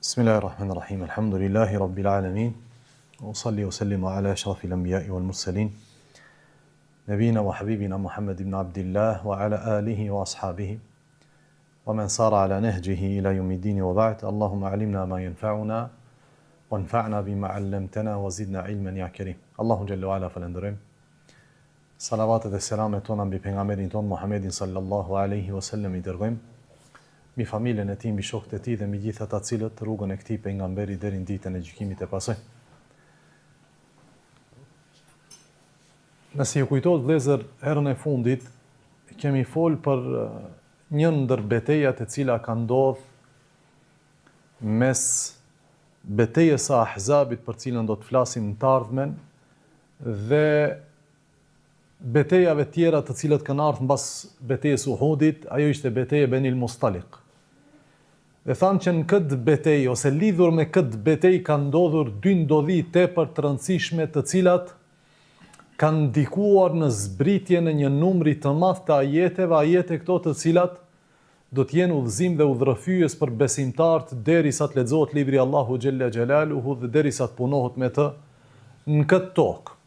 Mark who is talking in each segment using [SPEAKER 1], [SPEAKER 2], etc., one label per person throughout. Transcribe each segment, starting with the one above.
[SPEAKER 1] Bismillahirrahmanirrahim. Alhamdulillahi rabbil alamin. Usalli wa sallimu ala ashrafil anbiya'i wal mursalin. Nabina wa habibina Muhammad ibn Abdillah wa ala alihi wa ashabihi. Wa man sara ala nahjihi ila yawmiddin wa ba'd. Allahumma alimna ma yanfa'una wa anfa'na bima 'allamtana wa zidna ilman ya karim. Allahu jalla wa ala falenderojm. Salavatet dhe selamet tona mbi pejgamberin ton Muhammedin sallallahu alaihi wasallam i dërgojm. Mi familjen e tij, mbi shokët e tij dhe mbi gjithë ata cilët rrugën e këtij pejgamberi deri në ditën e gjykimit e pasojnë. Nëse ju kujtohet vëllezër, herën e fundit kemi folë për një ndër betejat e cila ka ndodhur mes betejës së Ahzabit, për cilën do të flasim në të ardhmen, dhe betejave tjera të cilat kanë ardhur mbas betejës Uhudit. Ajo ishte beteja Benil Mustaliq. Dhe thamë që në këtë betejë, ose lidhur me këtë betejë, kanë ndodhur dy ndodhi tepër të rëndësishme, të cilat kanë ndikuar në zbritjen e një numri të madh të ajete këto të cilat do të jenë udhëzim dhe udhërrëfyes për besimtarët derisa të lexohet libri Allahu xhella xhelaluhu dhe derisa të punohet me të në këtë tokë.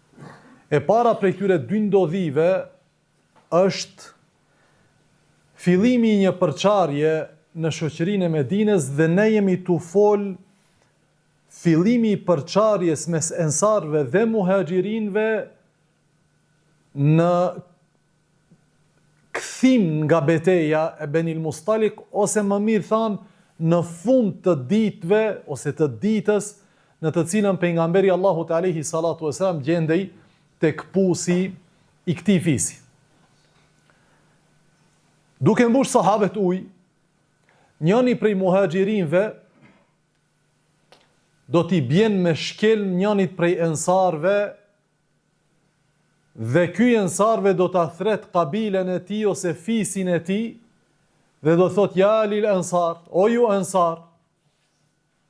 [SPEAKER 1] E para prej këtyre dy ndodhive është fillimi i një përçarje në shoqërinë e Medinës, dhe ne jemi tu fol fillimi i përçarjes mes ensarëve dhe muhaxhirinëve në kthim nga beteja e Benil Mustaliq, ose më mirë thanë në fund të ditëve ose të ditës në të cilën pejgamberi Allahut alayhi salatu wasalam gjendej tek pusi i këtij fisi. Duke mbush sahabët ujë, njëni prej muhaxhirinëve do t'i bjen me shkel njënit prej ensarëve, dhe ky ensarëve do ta thret kabilen e tij ose fisin e tij, dhe do thot ja lil ensar, o ju ensar,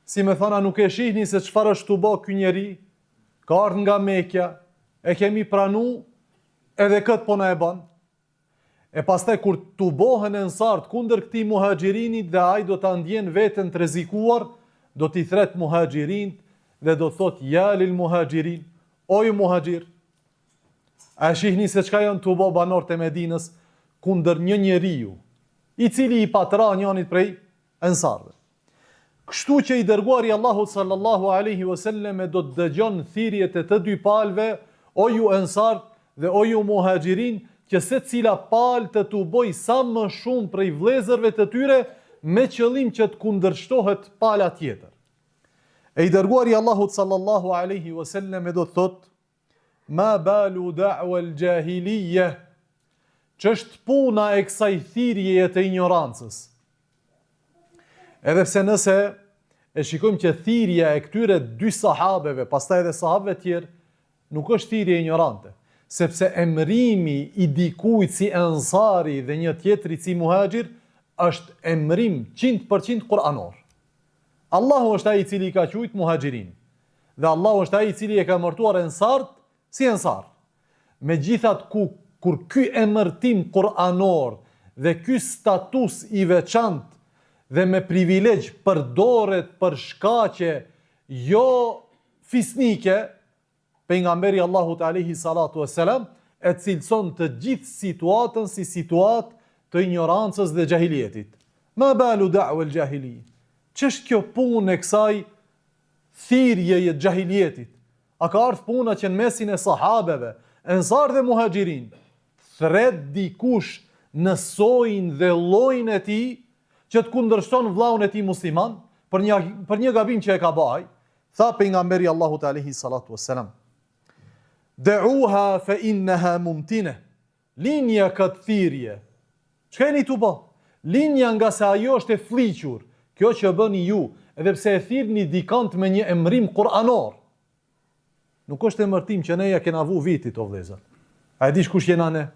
[SPEAKER 1] si me thana nuk e shihni se çfarë është tu bë ky njeri, ka ardhur nga Mekja, e kemi pranu, edhe këtë po na e bën. E pastaj kur tu bohen ensart kundër këtij muhaxhirinit, dhe ai do ta ndjen veten të rrezikuar, do t'i thret muhaxhirinit dhe do thot ja lil muhaxhirin, o ju muhaxhir, a shihni se çka janë tu bë banorët e Medinës kundër një njeriu i cili i patra njënit prej ensarëve. Kështu që i dërguari Allahut sallallahu alaihi wasallam do të dëgjon thirrjet e të dy palëve, o ju ensar dhe o ju muhaxhirin, që se cila palë të tu boj sa më shumë prej vëllezërve të tyre, me qëllim që të kundërshtohet pala tjetër. E i dërguari Allahut sallallahu alaihi wasallam do të thot, ma balu da'wa al-jahiliyya, ç'është puna e kësaj thirrjeje të ignorancës. Edhe pse nëse e shikojmë që thirrja e këtyre dy sahabeve, pastaj edhe sahabëve tjerë, nuk është thirrje ignorante, sepse emrimi i dikujt si ensari dhe një tjetri si muhaxhir është emrim 100% kuranor. Allahu është ai i cili ka quajtur muhaxhirin, dhe Allahu është ai i cili e ka emërtuar ensart si ensar. Megjithatë kur ky emërtim kuranor dhe ky status i veçantë dhe me privilegj përdoret për shkaqe jo fisnike, pejgamberi Allahut alayhi salatu wassalam e cilëson të gjithë situatën si situatë të ignorancës dhe xahilietit. Ma balu da'wa al-jahili. Ç'është kjo punë e kësaj thirrjeje të xahilietit? A ka ardhur puna që në mesin e sahabeve, ensar dhe muhaxhirin, thret dikush në sojin dhe llojin e tij që të kundërshton vllaun e tij musliman për një gabim që e ka bërë? Tha pejgamberi Allahut alayhi salatu wassalam, da'uha fa innaha mumtina. Linja këtë thirrje, çka jeni tu bë? Linja nga se ajo është e fliqur, kjo që bëni ju, edhe pse e thirrni dikant me një emrim kuranor, nuk është emërtim që ne ja kena vu vitit o vëllezër. A e dish kush jena ne?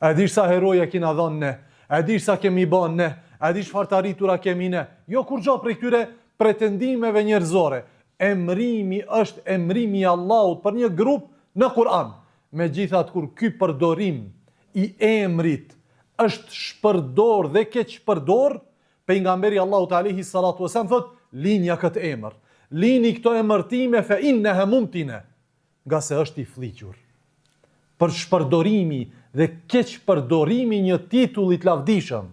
[SPEAKER 1] A e dish sa heroja kena dhënë ne? A e dish sa kemi bën ne? A e dish çfarë të arritura kemi ne? Jo kur gjo prej këtyre pretendimeve njerëzore. Emrimi është emrimi i Allahut për një grup në Kur'an. Megjithatë kur ky përdorim i emrit është shpërdor dhe keq shpërdor, pejgamberi Allahut alayhi salatu wasallam thot linja këtë emër. Lini këto emërtime fe inneha mumtine, nga se është i fliqur. Për shpërdorimi dhe keq përdorimi një titullit lavdishëm,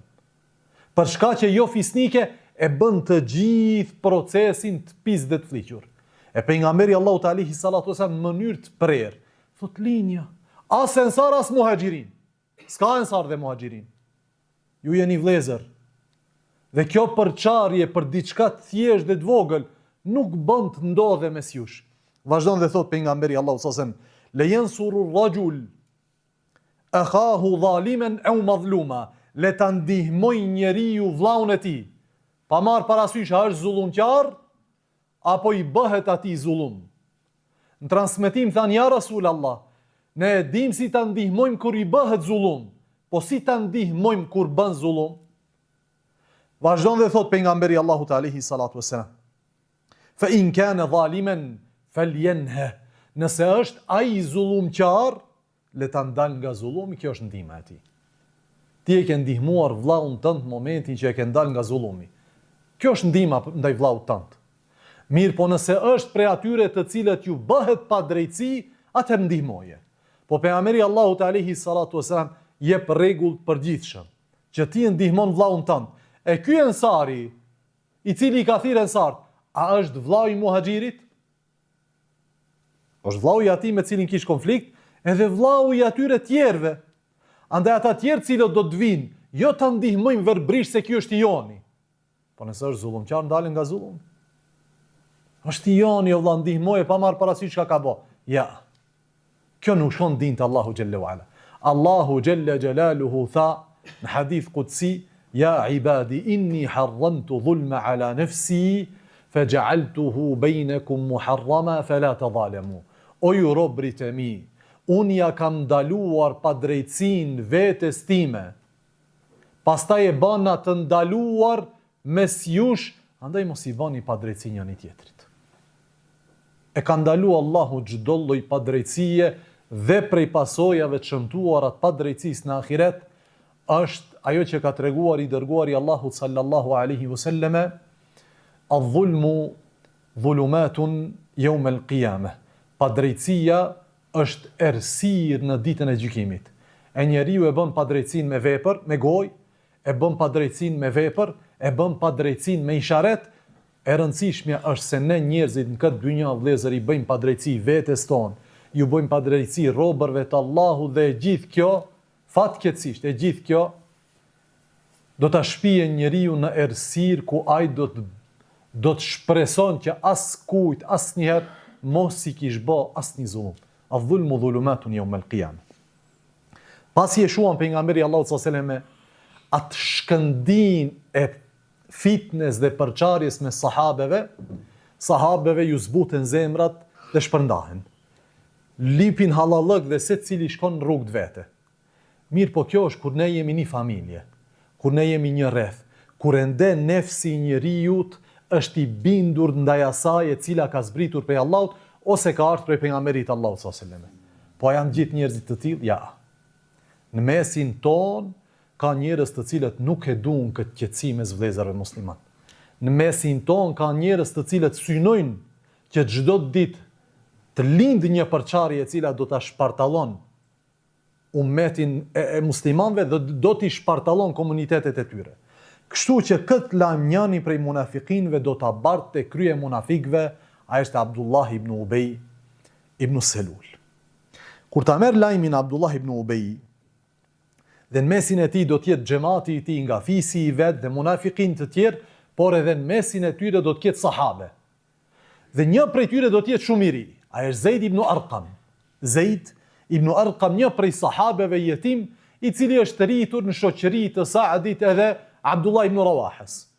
[SPEAKER 1] për shka që jo fisnike e bën të gjithë procesin të pis dhe të fliqur. E pejgamberi Allahu te alayhi salatu wasallam në mënyrë të prerë, thot linja, as ensar as muhaxhirin. S'ka ensar dhe muhaxhirin. Ju jeni vëllezër. Dhe kjo përçarje për diçka të thjeshtë dhe të vogël nuk bën të ndodhe mes jush. Vazhdon dhe thot pejgamberi Allahu sallallahu alaihi wasallam, le yansuru ar-rajul akhahu zaliman aw madhluma, le ta ndihmoj njeriu vllaun e tij, pa marr parasysh a është zullumqtar apo i bëhet atij zullum. Në transmetim than ja Rasulallah, ne e dim si ta ndihmojmë kur i bëhet zullum, po si ta ndihmojmë kur bën zullum? Vazhdon dhe thot pejgamberi Allahu te alayhi salatu wassalam, fa in kana zaliman falyanha, nëse është ai zullumqtar, le ta ndal nga zullumi, kjo është ndihma e tij. Ti e ke ndihmuar vllaun tënd në momentin që e ke ndal nga zullumi. Kjo është ndihma ndaj vllaut tënd. Mirë, po nëse është prej atyre të cilët ju bëhet pa drejtësi, atëherë ndihmoje. Po pejgamberi Allahu te alayhi salatu wasalam jep rregull të përgjithshëm, që ti e ndihmon vllaun tënd. E ky ensari, i cili i ka thirrë ensar, a është vllau i muhaxhirit? Është vllau i atij me cilin kish konflikt, edhe vllau i atyre tjerëve. Andaj ata tjerë cilët do të vinë, jo ta ndihmojmë verbrisht se ky është i joni. Po nëse është zullumqtar, ndalen nga zullumi. Është i joni, o vlla, ndihmoje pa marr parasysh çka ka bë. Ja. Kjo nuk shkon din të Allahu xhalla wala. Allahu xhalla xjalaluhu tha në hadith qudsi, ja ibadi inni harramtu dhulma ala nafsi faj'altuhu bainakum muharrama fala tadhalamu. O ju robrit e mi, unë ja kam ndaluar pa drejtsin vetes time, pastaj e bëna të ndaluar mes jush, andaj mos i bëni pa drejtsin njëri tjetrit. E ka ndalu Allahu çdo lloj pa drejtësie dhe prej pasojave të shëmtuara të pa drejtësisë në ahiret, është ajo që ka treguar i dërguari Allahu sallallahu alaihi wasallam, adh-dhulmu dhulumatun yawm al-qiyamah. Pa drejtësia është errësirë në ditën e gjykimit. E njeriu e bën padrejtësinë me vepër, me gojë, e bën padrejtësinë me vepër, e bën padrejtësinë me isharet. E rëndësishmja është se ne njerëzit në këtë dynjë vëllezër i bëjmë padrejtësi vetes tonë, ju bëjmë padrejtësi robërve të Allahut dhe e gjithë kjo, fatkeqësisht, e gjithë kjo do ta shpije njeriu në errësirë ku ai do të shpreson që askujt asnjëherë mos i kish bë asnjë zullum. Adh-dhulmu dhulumatun yawm al-qiyamah. Pasi e shuan pejgamberi Allahu sallallahu alaihi wasallam atë shkëndin e fitnes dhe përçarjes me sahabeve ju zbuten zemrat dhe shpërndahen. Lipin halallëk dhe secili shkon në rrugë të vete. Mirë, po kjo është kur ne jemi një familje, kur ne jemi një rreth, kur ende nefsi i njeriut është i bindur ndaj asaj e cila ka zbritur prej Allahut ose ka ardhur prej pejgamberit Allahut sallallahu alaihi wasallam. Po janë gjithë njerëzit të tillë? Ja. Në mesin ton ka njerëz të cilët nuk e duan këtë qetësi mes vëllezërve musliman. Në mesin ton ka njerëz të cilët synojnë që çdo ditë të lindë një përçarje e cila do ta shpartallon ummetin e muslimanëve dhe do t'i shpartallon komunitetet e tyre. Kështu që këtë lajm njëri prej munafikinëve do ta barte te krye munafikëve, ai është Abdullah ibn Ubay ibn Selul. Kur ta merr lajmin Abdullah ibn Ubay, dhe në mesin e tij do të jetë xhamati i tij nga fisi i vet dhe munafikinë të tjerë, por edhe në mesin e tyre do të ketë sahabe. Dhe një prej tyre do të jetë shumë i ri. Ai është Zeid ibn Arqam. Zeid ibn Arqam, një prej sahabeve jetim, i cili është rritur në shoqëri të Saadit edhe Abdullah ibn Rawahës.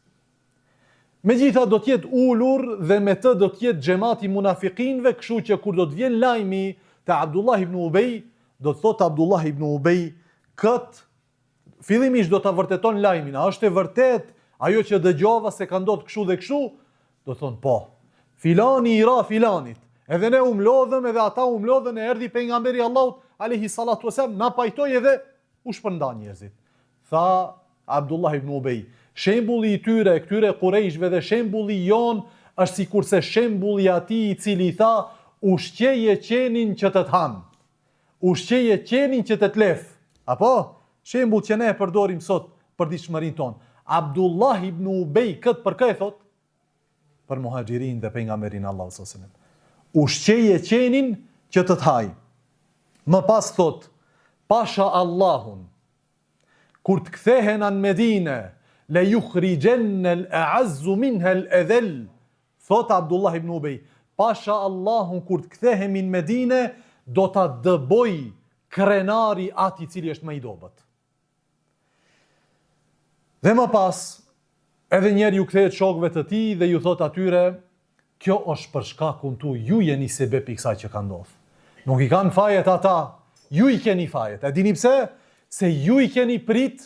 [SPEAKER 1] Megjithatë do të jetë ulur dhe me të do të jetë xhamati munafikinëve, kështu që kur do të vjen lajmi te Abdullah ibn Ubay, do të thotë Abdullah ibn Ubay, fillimisht do ta vërteton lajmin, a është e vërtet ajo që dëgjova se ka ndodhur kështu dhe kështu? Do thonë po. Filani i ra filanit. Edhe ne umlodhëm, edhe ata umlodhën, e erdhi pejgamberi Allahut alayhi salatu wasallam, na pajtoi edhe u shpërnda njerëzit. Tha Abdullah ibn Ubay, shembulli i tyre, këtyre Qurejshve dhe shembulli jon është sikurse shembulli i atij i cili tha, ushqeje qenin që të ham. Ushqeje qenin që të lef. Apo? Shembull që ne e përdorim sot për ditëshmërinë tonë. Abdullah ibn Ubej këtë për kë e thot? Për muhaxhirin dhe pejgamberin Allahu sallallahu alaihi wasallam. Ushqeje qenin që të haj. Më pas thot, pasha Allahun, kur të kthehen në Medinë, le yukhrijanna al-a'azzu minha al-adhall. Thot Abdullah ibn Ubej, pasha Allahun kur të kthehemi në Medinë, do ta dëboj krenari ati cili është më i dobët. Dhe më pas, edhe njerë ju kthehet shokëve të tij dhe ju thot atyre, kjo është për shkakun tu, ju jeni sebeb i kësaj që ka ndodhur. Nuk i kanë fajet ata, ju i keni fajet. E dini pse? Se ju i keni prit,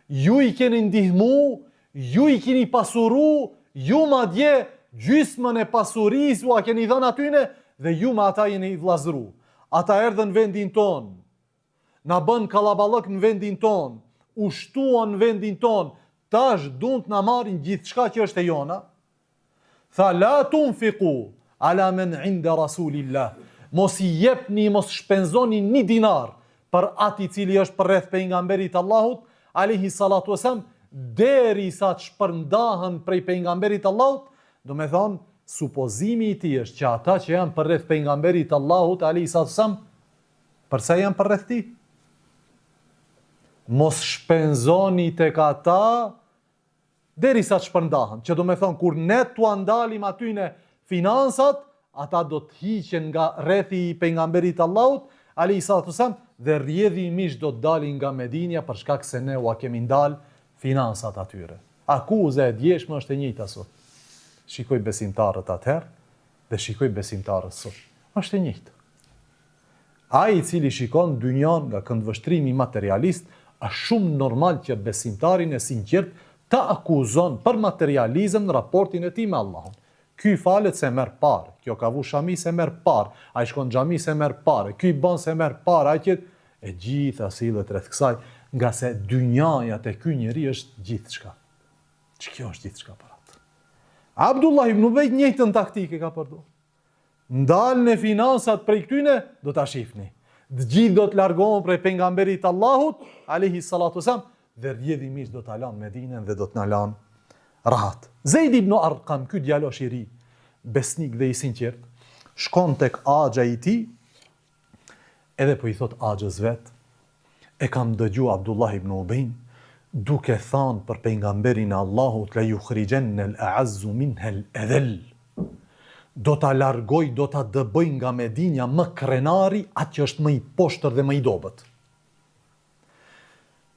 [SPEAKER 1] ju i keni ndihmu, ju i keni pasuru, ju madje gjysmën e pasurisë u a keni dhënë atyne dhe ju me ata jeni vllazëru. Ata erdhën në vendin ton, na bën kallaballok në vendin ton, ushtuan në vendin ton, tash duan të na marrin gjithçka që është e jona. Tha la tunfiqu ala men inda rasulillah. Mos i jepni, mos shpenzoni një dinar për ati cili është për rreth pejgamberit Allahut, alayhi salatu wasalam, derisa të shpërndahen prej pejgamberit Allahut, do me thonë, supozimi i tij është që ata që janë për rreth pejgamberit Allahut, alayhi salatu wasalam, përsa janë për rreth tij? Mos shpenzoni tek ata derisa të shpërndahen. Që do me thonë, kur ne t'u ndalim atyne finansat, ata do të hiqen nga rrethi i pejgamberit Allahut, alayhi salatu wasalam, dhe rrjedhimisht do të dalin nga Medinja për shkak se ne ua kemi ndal finansat atyre. Akuza e djeshme është e njëjta sot. Shikoj besimtarët atëherë dhe shikoj besimtarët sot. Është e njëjtë. Ai i cili shikon dynjan nga këndvështrimi materialist, është shumë normal që besimtarin e sinqert ta akuzon për materializëm në raportin e tij me Allahun. Ky falet se merr parë, kjo ka vu shami se merr parë, ai shkon xhami se merr parë, ky bën se merr parë, ai që e gjitha sillet rreth kësaj, nga se dynjaja te ky njeri është gjithçka. Ç'kjo është gjithçka për atë. Abdullah ibn Ubej njëjtën taktikë ka përdorur. Ndal në finansat prej këtyne, do ta shihni. Të gjithë do të largohen prej pejgamberit Allahut, alayhi salatu wasalam, dhe rrjedhimisht do ta lanë Medinën dhe do të na lanë rahat. Zeid ibn Arqam, ky djalosh i ri, besnik dhe i sinqert, shkon tek axha i tij, edhe po i thot axhës vet, e kam dëgju Abdullah ibn Ubejn, duke thënë për pejgamberin e Allahut, la yukhrijanna al-a'azzu minha al-adhall. Do ta largoj, do ta dëboj nga Medinja më krenari, atë që është më i poshtër dhe më i dobët.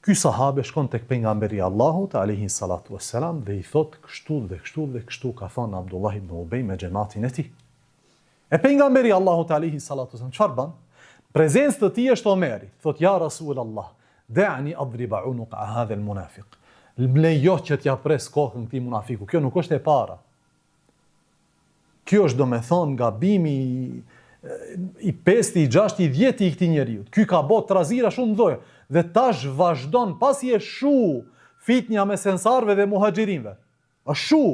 [SPEAKER 1] Ky sahabe shkon tek pejgamberi i Allahut, alayhi salatu wassalam, dhe i thot kështu dhe kështu dhe kështu ka thënë Abdullah ibn Ubej me xhamatin e tij. E pejgamberi i Allahut, alayhi salatu wassalam, çfarë bën? Prezencë të tij është Omeri. Thot ja Rasulullah, da'ni adriba unuqa hadha al-munafiq. Lejo që t'ja pres kokën këtij munafiku. Kjo nuk është e para. Kjo është do me thonë gabimi i 5, i 6, i 10 i këtij njeriu. Ky ka bërë trazira shumë mëdha dhe tash vazhdon pasi e shu fitnja me ensarëve dhe muhaxhirinëve. Është shu.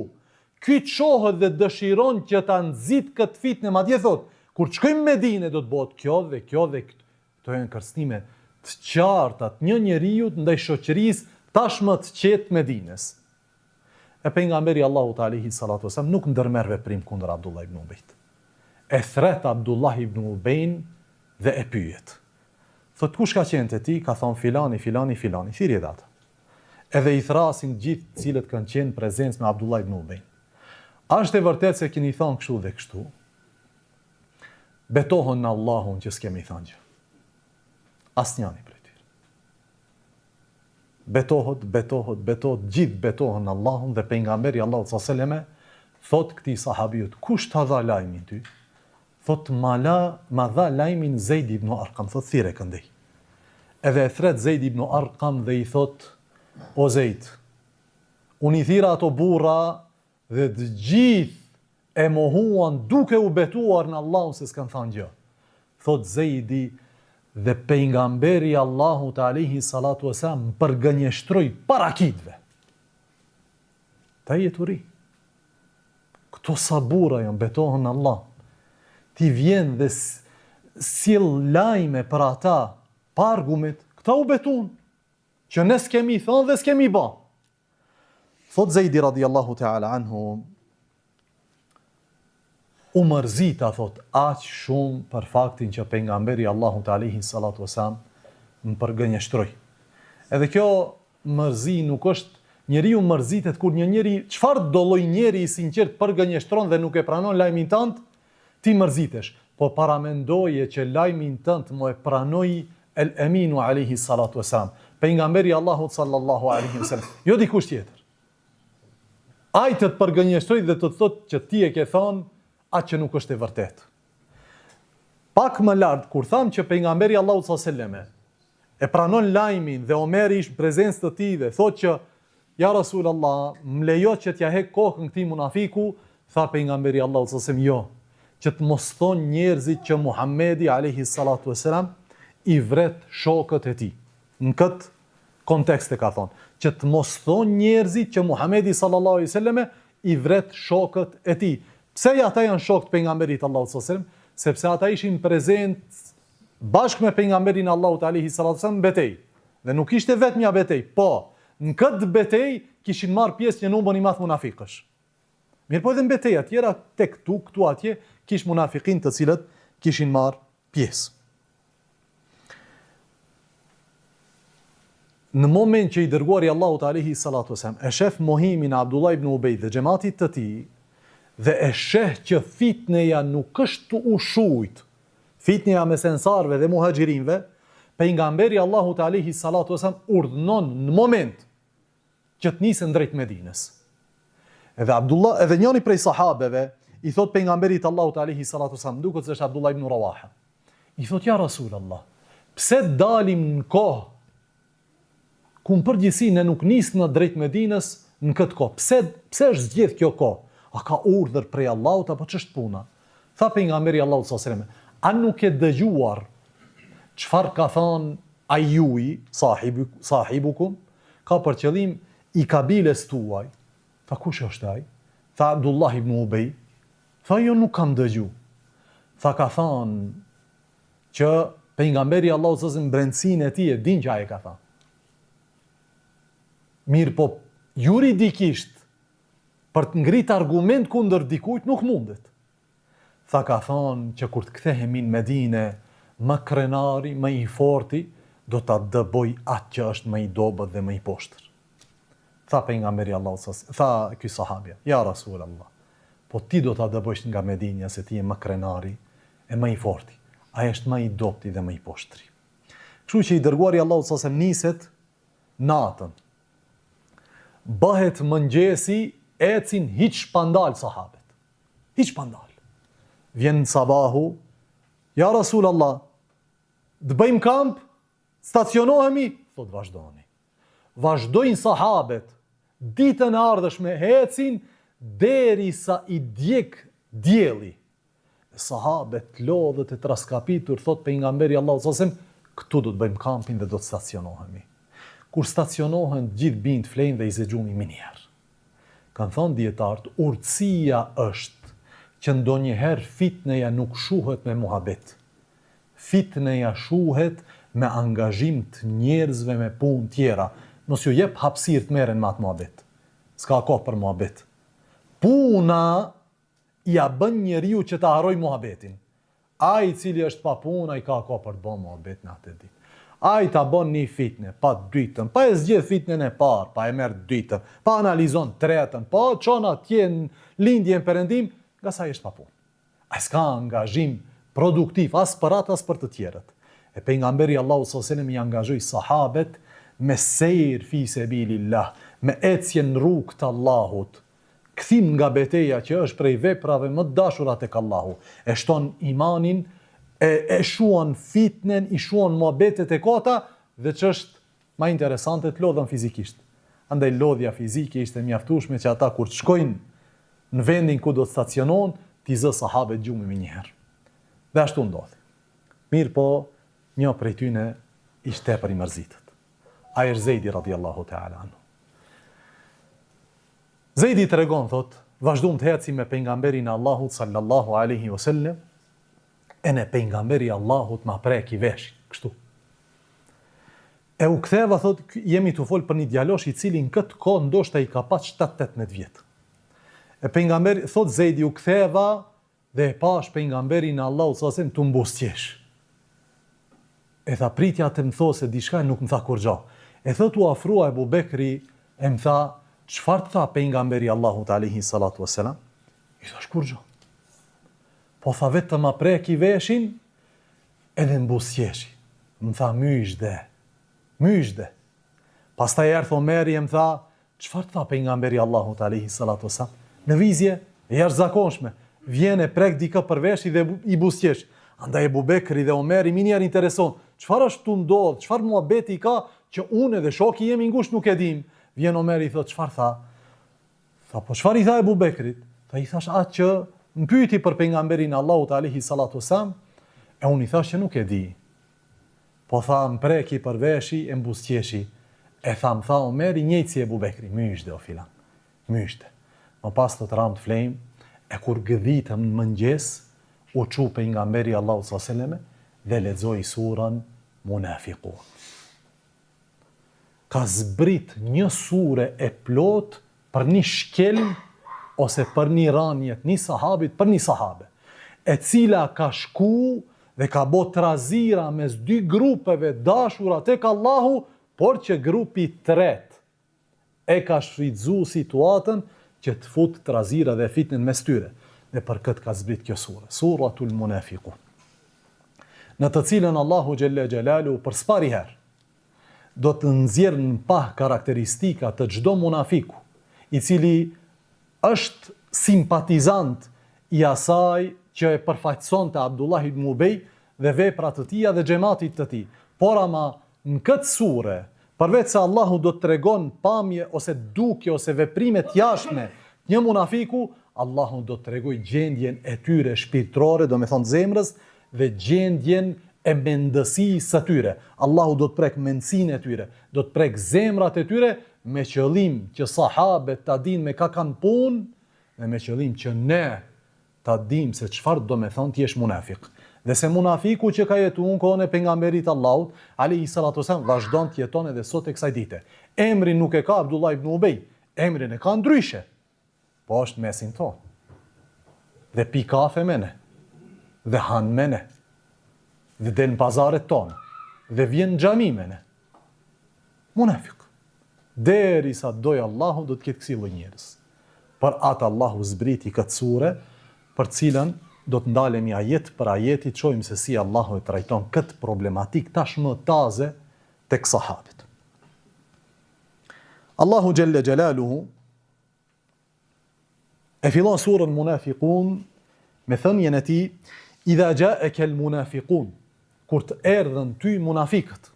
[SPEAKER 1] Ky çohet dhe dëshiron që ta nxit këtë fitnë, madje thot, kur të shkojmë në Medinë do të bëhet kjo dhe kjo dhe këto janë kërcënime të qarta të një njeriu ndaj shoqërisë tashmë të qetë Medinës. E pejgamberi Allahut alayhi salatu wasallam nuk ndërmerr veprim kundër Abdullah ibn Ubejt. E thret Abdullah ibn Ubejn dhe e pyet. Thot kush ka qenë te ti? Ka thon filani, filani, filani. Thirrje data. Edhe i thrasin gjithë të cilët kanë qenë prezencë me Abdullah ibn Ubejn. A është e vërtetë se keni thënë kështu dhe kështu? Betohen në Allahun që s'kemi thënë gjë. Asnjëri prej tyre. Betohet, gjithë betohen në Allahun dhe pejgamberi Allahut sallallahu alajhi wasallam thot këtij sahabiut, kush ta dha lajmin ty? Thot ma dha lajmin Zeid ibn Arqam, thot thirrë këndej. Edhe e thret Zeid ibn Arqam dhe i thot, o Zeid, unë i thira ato burra dhe të gjithë e mohuan duke u betuar në Allahun se s'kan thënë gjë. Thot Zeidi, dhe pejgamberi Allahut alayhi salatu wasalam përgënjeshtroi para kitëve. Ta jetë uri. Këto sabura janë, betohen në Allah. Ti vjen dhe sill lajme për ata, pa argument, këta u betun, që ne s'kemi thonë dhe s'kemi ba. Thot Zejdi radiallahu ta'ala anhu, u mërzita, thot, aq shumë për faktin që pejgamberi Allahu ta'alihi salatu wasalam më përgënjeshtroj. Edhe kjo mërzi nuk është, njeriu mërzitet kur një njeri, çfarë do lloj njeri i sinqert përgënjeshtron dhe nuk e pranon lajmin tënd, ti mërzitesh. Po paramendoje që lajmin tënd më e pranoi el Aminu alayhi salatu wasalam, pejgamberi Allahut sallallahu alaihi wasallam, jo dikush tjetër. Ai të përgënjeshtroj dhe të thotë që ti e ke thonë atë që nuk është e vërtet. Pak më lart, kur tham që pejgamberi Allahut sallallahu alaihi wasallam e pranon lajmin dhe Omeri ishte në prezencë të tij dhe thotë që ja Rasulullah, më lejo që t'ja hek kokën këtij munafiku, tha pejgamberi Allahut sallallahu alaihi wasallam, jo, që të mos thonë njerëzit që Muhamedi alayhi salatu wasalam i vret shokët e tij. Në këtë kontekst e ka thonë, që të mos thonë njerëzit që Muhamedi sallallahu alaihi wasallam i vret shokët e tij. Pse ata janë shokët pejgamberit Allahut sallallahu alaihi wasallam? Sepse ata ishin prezent bashkë me pejgamberin Allahut alaihi salatu wasallam në betejë. Dhe nuk ishte vetëm një betejë, po në këtë betejë kishin marrë pjesë një numër i madh munafikësh. Mirë, po edhe në betejë tjera tek këtu atje kish munafikin të cilët kishin marrë pjesë. Në moment që i dërguari Allahut alaihi salatu wasallam e shef mohimin e Abdullah ibn Ubay dhe xhamatit të tij dhe e sheh që fitneja nuk është të ushujt, fitneja mes ensarëve dhe muhaxhirinëve, pejgamberi Allahut alaihi salatu wasallam urdhënon në moment që të nisën drejt Medinës. Edhe njëri prej sahabeve i thot pejgamberit Allahut alaihi salatu wasallam, duket se është Abdullah ibn Rawaha, i thot ja Rasulullah, pse dalim në kohë ku në përgjithësi ne nuk nisëm në drejt Medinës në këtë kohë? Pse është zgjedh kjo kohë? A ka urdhër prej Allahut apo ç'është puna? Tha pejgamberi Allahut sallallahu alaihi wasallam, a nuk e dëgjuar çfarë ka thënë Ajuji, sahibukum, ka për qëllim i kabiles tuaj. Tha kush është ai? Tha Abdullah ibn Ubay. Tha jo, nuk kam dëgju. Tha ka thënë që pejgamberi Allahut sallallahu alaihi wasallam brendsinë e tij e din që ai ka thënë. Mirë, po juridikisht për të ngrit argument kundër dikujt nuk mundet. Tha ka thonë që kur të kthehemi në Medinë, më krenari, më i forti, do ta dëboj atë që është më i dobët dhe më i poshtër. Tha pejgamberi Allahut sallallahu alaihi wasallam, tha ky sahabja, ja Rasulullah, po ti do ta dëbojsh nga Medinja se ti je më krenari e më i forti. Ai është më i dobti dhe më i poshtri. Kështu që i dërguari Allahut sallallahu alaihi wasallam niset natën. Bëhet mëngjesi, ecin hiç pandal sahabet. Hiç pandal. Vjen sabahu, ja Rasulullah, të bëjmë kamp, stacionohemi, thot vazhdoni. Vazhdojnë sahabet, ditën e ardhshme ecin derisa i djeg dielli. Sahabet lodhët e traskapitur, thot pejgamberi Allahu sallallahu alaihi wasallam, këtu do të bëjmë kampin dhe do të stacionohemi. Kur stacionohen, gjithë bind flejnë dhe i zëgjumi minjerë. Kanë thonë dietarët, urtësia është që ndonjëherë fitneja nuk shuhet me muhabet. Fitneja shuhet me angazhim të njerëzve me punë tjera. Mos ju jep hapësirë të merren me atë muhabet. S'ka kohë për muhabet. Puna ja bën njeriu që ta harroj muhabetin. Ai i cili është pa punë, ai ka kohë për të bën muhabet në atë ditë. Ai ta bën një fitne, pa dytën, pa e zgjedh fitnen e parë, pa e merr dytën, pa analizon tretën, pa çon atje në lindjen perëndim, nga sa është pa punë. Ai s'ka angazhim produktiv as për atë as për të tjerët. E pejgamberi Allahu sallallahu alaihi wasallam i angazhoi sahabet me sejr fi sabilillah, me ecje në rrugë të Allahut. Kthim nga betejë që është prej veprave më të dashura tek Allahu. E shton imanin, e shuan fitnen, i shuan muhabetet e kota, dhe që është ma interesante të lodhen fizikisht. Andaj lodhja fizike ishte mjaftueshme që ata kur të shkojnë në vendin ku do të stacionohen, t'i zë sahabet gjumi me njëherë. Dhe ashtu ndodhi. Mirë po, një prej tyne ishte tepër i mërzitët. Ai është Zejdi radiallahu ta'ala anhu. Zejdi tregon, thot, vazhdum të heci me pejgamberin e Allahut sallallahu alaihi wasallam, e ne pejgamberi Allahut ma preki veshin, kështu. E u ktheva, thot, jemi të fol për një djalosh i cili në këtë kohë ndoshta i ka pas 7-18 vjet. E pejgamberi, thot Zejdi, u ktheva dhe e pash pejgamberin e Allahut sallallahu alaihi wasallam të mbusqesh. E tha pritja të më tho se diçka, nuk më tha kur gja. E thot u afrua Ebu Bekri, e më tha, çfarë të tha pejgamberi Allahut alaihi salatu wasalam? I thash kur gja. Po tha vetë të ma preki veshin, edhe mbusqeshi. Më tha myshde. Pastaj erdhi Omeri e më tha, çfarë të tha pejgamberi Allahut alaihi salatu wasalam? Në vizje e jashtëzakonshme, vjen e prek dikë për veshi dhe i buzqesh. Andaj Ebu Bekri dhe Omeri minjar intereson, çfarë është tu ndodh, çfarë muhabeti ka që unë dhe shoku jemi ngushtë nuk e dim. Vjen Omeri i thot, çfarë tha? Tha, po çfarë i tha Ebu Bekrit? Tha, i thash atë që më pyeti për pejgamberin Allahut alaihi salatu wasalam, e unë i thash që nuk e di. Po tha, më preki për veshi e mbusqeshi. E tha, më tha Omeri njëjtë si Ebu Bekri, myshde o filan. Myshde. Më pas të ram të flejmë, e kur gëdhitëm në mëngjes, u çu pejgamberi Allahut sallallahu alaihi wasallam dhe lexoi surën Munafiqun. Ka zbrit një sure e plot për një shkelm ose për një ranjet, një sahabit për një sahabe, e cila ka shku dhe ka bot trazira mes dy grupeve dashura tek Allahu, por që grupi tret e ka shfrytzu situatën që të fut trazira dhe fitnin mes tyre. Dhe për këtë ka zbrit kjo sure, Suratul Munafiqun, në të cilën Allahu Gjelle Gjelalu për spari herë do të nxjerrë në pah karakteristika të çdo munafiku, i cili është simpatizant i asaj që e përfaqësonte Abdullah ibn Ubej dhe veprat të tija dhe xhamatit të tij. Por ama në këtë sure, përveç se Allahu do të tregon pamje ose dukje ose veprime të jashtme një munafiku, Allahu do të tregoj gjendjen e tyre shpirtërore, do me thonë zemrës, dhe gjendjen e mendësisë së tyre. Allahu do të prek mendësinë e tyre, do të prek zemrat e tyre, me qëllim që sahabët ta dinë me ka kanë punë, dhe me qëllim që ne ta dimë se çfarë do me thonë ti jesh munafik. Dhe se munafiku që ka jetuar në kohën e pejgamberit Allahut alayhi salatu wasallam vazhdon të jeton edhe sot e kësaj dite. Emrin nuk e ka Abdullah ibn Ubej, emrin e ka ndryshe. Po është mesin tonë. Dhe pi kafe me ne. Dhe han me ne. Dhe del në pazaret tonë. Dhe vjen në xhami me ne. Munafik. Derisa doj Allahu do të ketë kësi lloj njerëz. Për atë Allahu zbriti këtë sure, për cilën do të ndalemi ajet për ajeti, të shohim se si Allahu e trajton këtë problematik tashmë taze tek sahabët. Allahu Gjelle Gjelaluhu e fillon surën Munafiqun me thënien e tij, idha ja'aka al-munafiqun, kur të erdhën ty munafikët.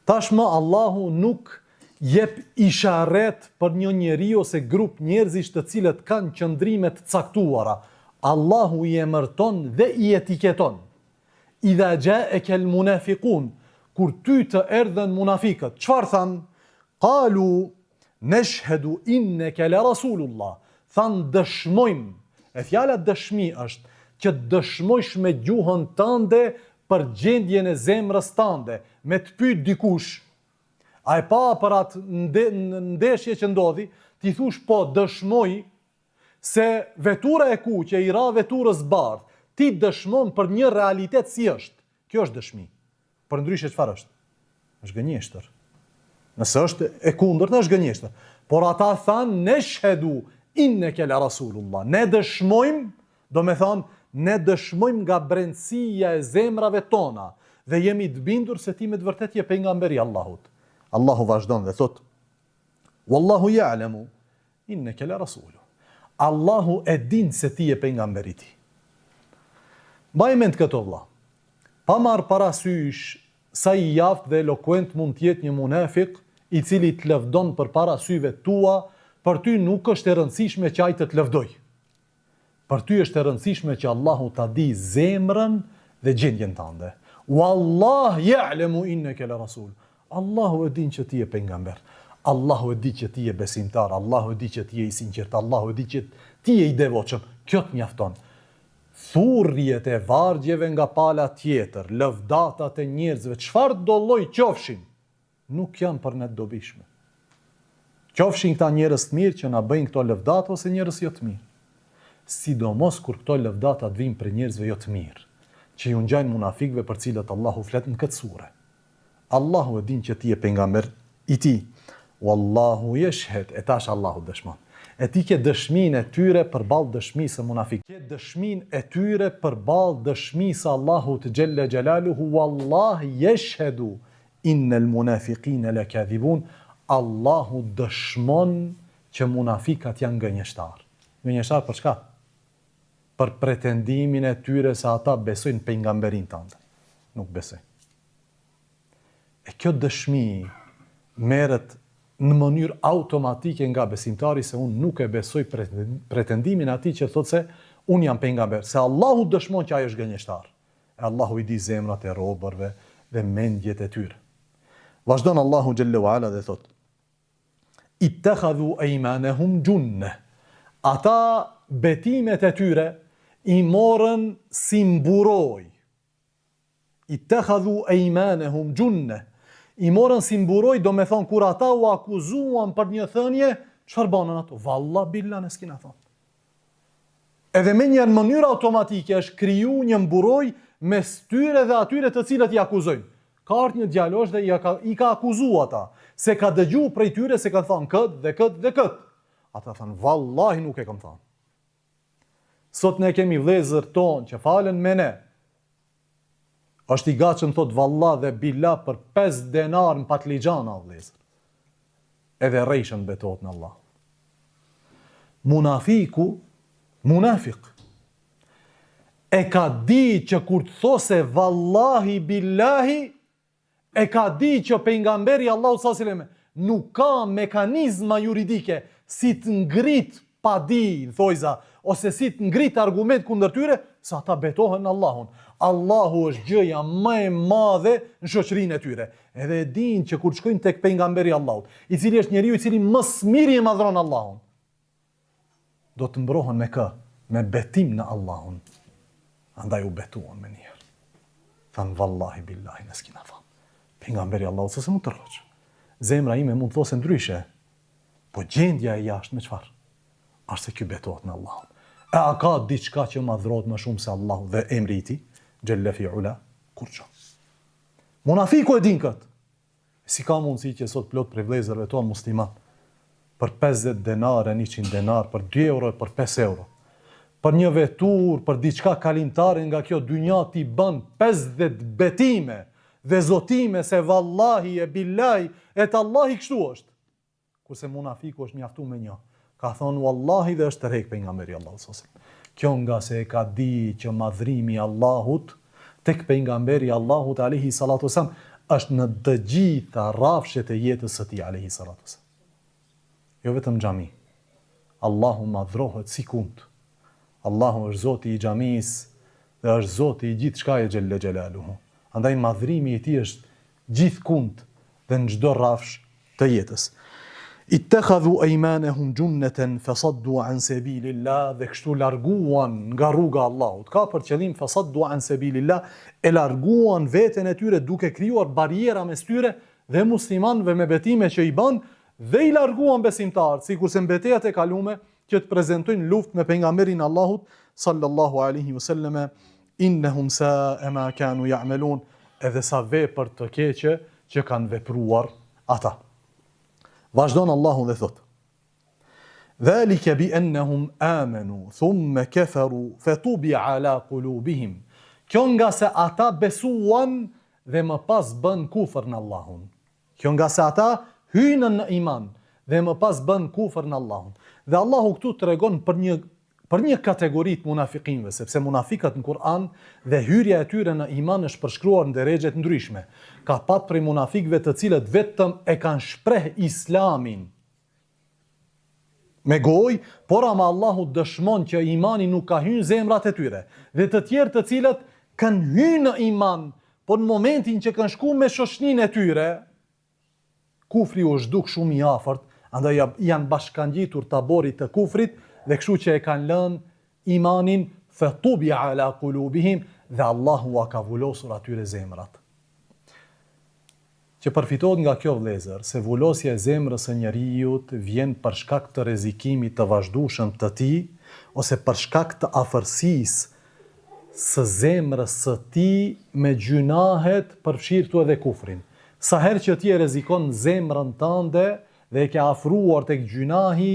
[SPEAKER 1] Tashmë Allahu nuk jep isharet për një njeri ose grup njerëzish të cilët kanë qëndrime të caktuara. Allahu i emërton dhe i etiketon. Idha ja'aka al-munafiqun, kur ty të erdhën munafikët, çfarë thanë? Qalu nashhadu innaka la rasulullah. Thanë dëshmojmë, e fjala dëshmi është që dëshmojsh me gjuhën tënde për gjendjen e zemrës tënde, me të pyet dikush, a e pa për atë ndeshje që ndodhi, ti thush po dëshmoj se vetura e kuqe i ra veturës bardh, ti dëshmon për një realitet si është. Kjo është dëshmi. Për ndryshe çfarë është? Është gënjeshtër. Nëse është e kundërta është gënjeshtër. Por ata thanë nashhadu innaka la rasulullah. Ne dëshmojmë, do me thonë, ne dëshmojmë nga brendësia e zemrave tona dhe jemi të bindur se ti me të vërtet je pejgamberi Allahut. Allahu vazhdon dhe thot: Wallahu ya'lamu innaka la rasuluhu. Allahu e din se ti je pejgamberi i tij. Mbaj mend këto vëlla. Pa marr parasysh sa i javtë dhe elokuent mund të jetë një munafik i cili të lëvdon përpara syve tua, për ty nuk është e rëndësishme që ai të lëvdoj. Për ty është e rëndësishme që Allahu ta di zemrën dhe gjendjen tënde. Wallahu ya'lamu innaka la rasul. Allahu e din që ti je pejgamber. Allahu e di që ti je besimtar, Allahu e di që ti je i sinqert, Allahu e di që ti je i devotshëm. Kjo të mjafton. Thurrjet e vargjeve nga pala tjetër, lëvdatat e njerëzve, çfarë do lloj qofshin, nuk janë për ne të dobishme. Qofshin këta njerëz të mirë që na bëjnë këto lëvdata ose njerëz jo të mirë. Sidomos kur këto lëvdata të vinë për njerëzve jo të mirë, që ju ngjajnë munafikëve për cilët Allahu flet në këtë sure. Allahu e din që ti je pejgamber i tij. Wallahu yashhad, e tash Allahu dëshmon. E ti ke dëshminë e tyre përballë dëshmisë së munafikëve. Ke dëshminë e tyre përballë dëshmisë Allahut xhella xjalaluhu, wallahi yashhadu innal munafiqina lakadhibun. Allahu dëshmon që munafikat janë gënjeshtar. Gënjeshtar për çka? Për pretendimin e tyre se ata besojnë pejgamberin tënd. Nuk besojnë. E kjo dëshmi merret në mënyrë automatike nga besimtari se unë nuk e besoj pretendimin atij që thotë se unë jam pejgamber, se Allahu dëshmon që ai është gënjeshtar. E Allahu i di zemrat e robërve dhe mendjet e tyre. Vazhdon Allahu xhalla wa ala dhe thotë: ittakhadhu aymanahum junne. Ata betimet e tyre i morën si mburoj. Ittakhadhu aymanahum junne. I morën si mburoj, do me thonë, kur ata u akuzuan për një thënie, çfarë banën ato? Vallah billah ne s'kina thonë. Edhe me një mënyrë automatike është kriju një mburoj mes tyre dhe atyre të cilët i akuzojnë. Ka ardhur një djalosh dhe i ka akuzuar ata, se ka dëgjuar prej tyre se ka thënë këtë dhe këtë dhe këtë. Ata thënë, vallahi nuk e kam thënë. Sot ne kemi vëllezër tonë që falen me ne, është i gatshëm thot vallah dhe billah për 5 denar në patligjana vëllezër. Edhe rrejshën betohet në Allah. Munafik, e ka di që kur të those vallahi billahi, e ka di që pejgamberi Allahu sallallahu alaihi wasallam nuk ka mekanizma juridike si të ngrit pa di, thojza, ose si të ngrit argument kundër tyre, sa ata betohen në Allahun. Allahu është gjëja më e madhe në shoqërinë e tyre. Edhe e dinë që kur shkojnë tek pejgamberi Allahut, i cili është njeriu i cili më së miri e madhron Allahun, do të mbrohen me kë? Me betim në Allahun. Andaj u betuan me njëherë. Thanë vallahi billahi në s'kina thanë. Pejgamberi Allahut se mund të rroç. Zemra ime mund të thosë ndryshe, po gjendja e jashtë me çfarë? Ashtë se ky betohet në Allahun. E a ka diçka që madhrohet më shumë se Allahu dhe emri i tij, xhella fi ula, kurço. Munafiku e din këtë. Si ka mundësi që sot plot prej vëllezërve tonë musliman për 50 denar, 100 denar, për 2 euro, për 5 euro, për një vetur, për diçka kalimtare nga kjo dynja ti bën 50 betime dhe zotime se vallahi e billahi e tallahi kështu është. Kurse munafiku është mjaftuar me një. Ka thonë wallahi dhe është tërheq pejgamberi Allahu sallallahu alaihi wasallam. Kjo nga se e ka di që madhrimi Allahut tek pejgamberi Allahut alaihi salatu wasallam është në të gjitha rrafshet e jetës së tij alaihi salatu wasallam. Jo vetëm xhami. Allahu madhrohet sikund. Allahu është Zoti i xhamisë dhe është Zoti i gjithçka e xhella xhelaluhu. Andaj madhrimi i tij është gjithkund dhe në çdo rrafsh të jetës. Ittakhadhu aymanahum junnatan fasaddu an sabilillah, dhe kështu larguan nga rruga e Allahut. Ka për qëllim fasaddu an sabilillah, e larguan veten e tyre duke krijuar bariera mes tyre dhe muslimanëve me betime që i bën, dhe i larguan besimtarët, sikurse mbetejat e kaluame që të prezantojnë luftë me pejgamberin Allahut sallallahu alaihi wasallam, innahum sa'a ma kanu ya'malun, edhe sa vepër të keqe që kanë vepruar ata. Vazhdon Allahu dhe thot: Dhalika bi annahum amanu thumma kafaru fatubi'a ala qulubihim. Kjo nga se ata besuan dhe më pas bën kufër në Allahun. Kjo nga se ata hynën në iman dhe më pas bën kufër në Allahun. Dhe Allahu këtu tregon për një kategori të munafikinëve, sepse munafikat në Kur'an dhe hyrja e tyre në iman është përshkruar në drejgje të ndryshme. Ka pat prej munafikëve të cilët vetëm e kanë shpreh islamin me gojë, por ama Allahu dëshmon që imani nuk ka hyrë zemrat e tyre. Dhe të tjerë të cilët kanë hyrë në iman, por në momentin që kanë shkuar me shoqërinë e tyre, kufri u zhduk shumë i afërt, andaj janë bashkangjitur taborit të kufrit dhe kështu që e kanë lënë imanin fatubi ala qulubihim dhe Allahu a ka vullosur atyre zemrat. Që përfitohet nga kjo vëllezër, se vullosja e zemrës së njerëzit vjen për shkak të rrezikimit të vazhdueshëm të tij, ose për shkak të afërsisë së zemrës së tij me gjunahet, përfshirtu edhe kufrin. Sa herë që ti e rrezikon zemrën tënde dhe e ke afruar tek gjunahi,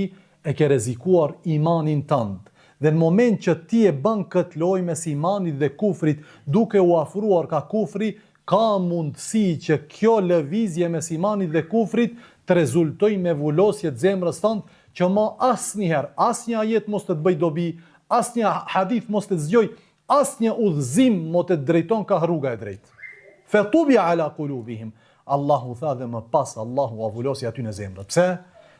[SPEAKER 1] e ke rrezikuar imanin tënd. Dhe në moment që ti e bën këtë lojë mes imanit dhe kufrit, duke u afruar ka kufri, ka mundësi që kjo lëvizje mes imanit dhe kufrit të rezultoj me vullosje të zemrës tënd, që më asnjëherë, asnjë ajet mos të bëj dobi, asnjë hadith mos të zgjoj, asnjë udhëzim mos të drejton ka rruga e drejtë. Fatubi ala qulubihim. Allahu tha dhe më pas Allahu a vullosi aty në zemrë. Pse?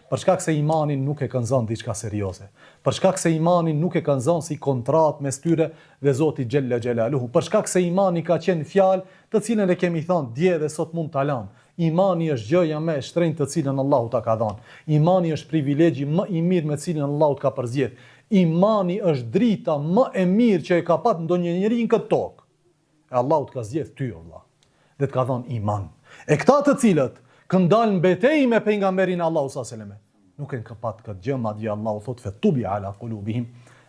[SPEAKER 1] Për shkak se imanin nuk e kanë zënë diçka serioze. Për shkak se imanin nuk e kanë zënë si kontratë mes tyre dhe Zoti Xhella Xhelaluhu. Për shkak se imani ka qenë fjalë të cilën e kemi thënë dje dhe sot mund ta lëm. Imani është gjëja më e shtrenjtë të cilën Allahu ta ka dhënë. Imani është privilegji më i mirë me cilin Allahu ka përzgjedh. Imani është drita më e mirë që e ka pat ndonjë njeri në këtë tokë. E Allahu të ka zgjedh ty, Allah. Dhe të ka dhënë iman. E këta të cilët këndalë në betej me pejgamberin Allahu s.a.s. Nuk e në këpat këtë gjë, madje Allahu thot fetubi ala qulubihim,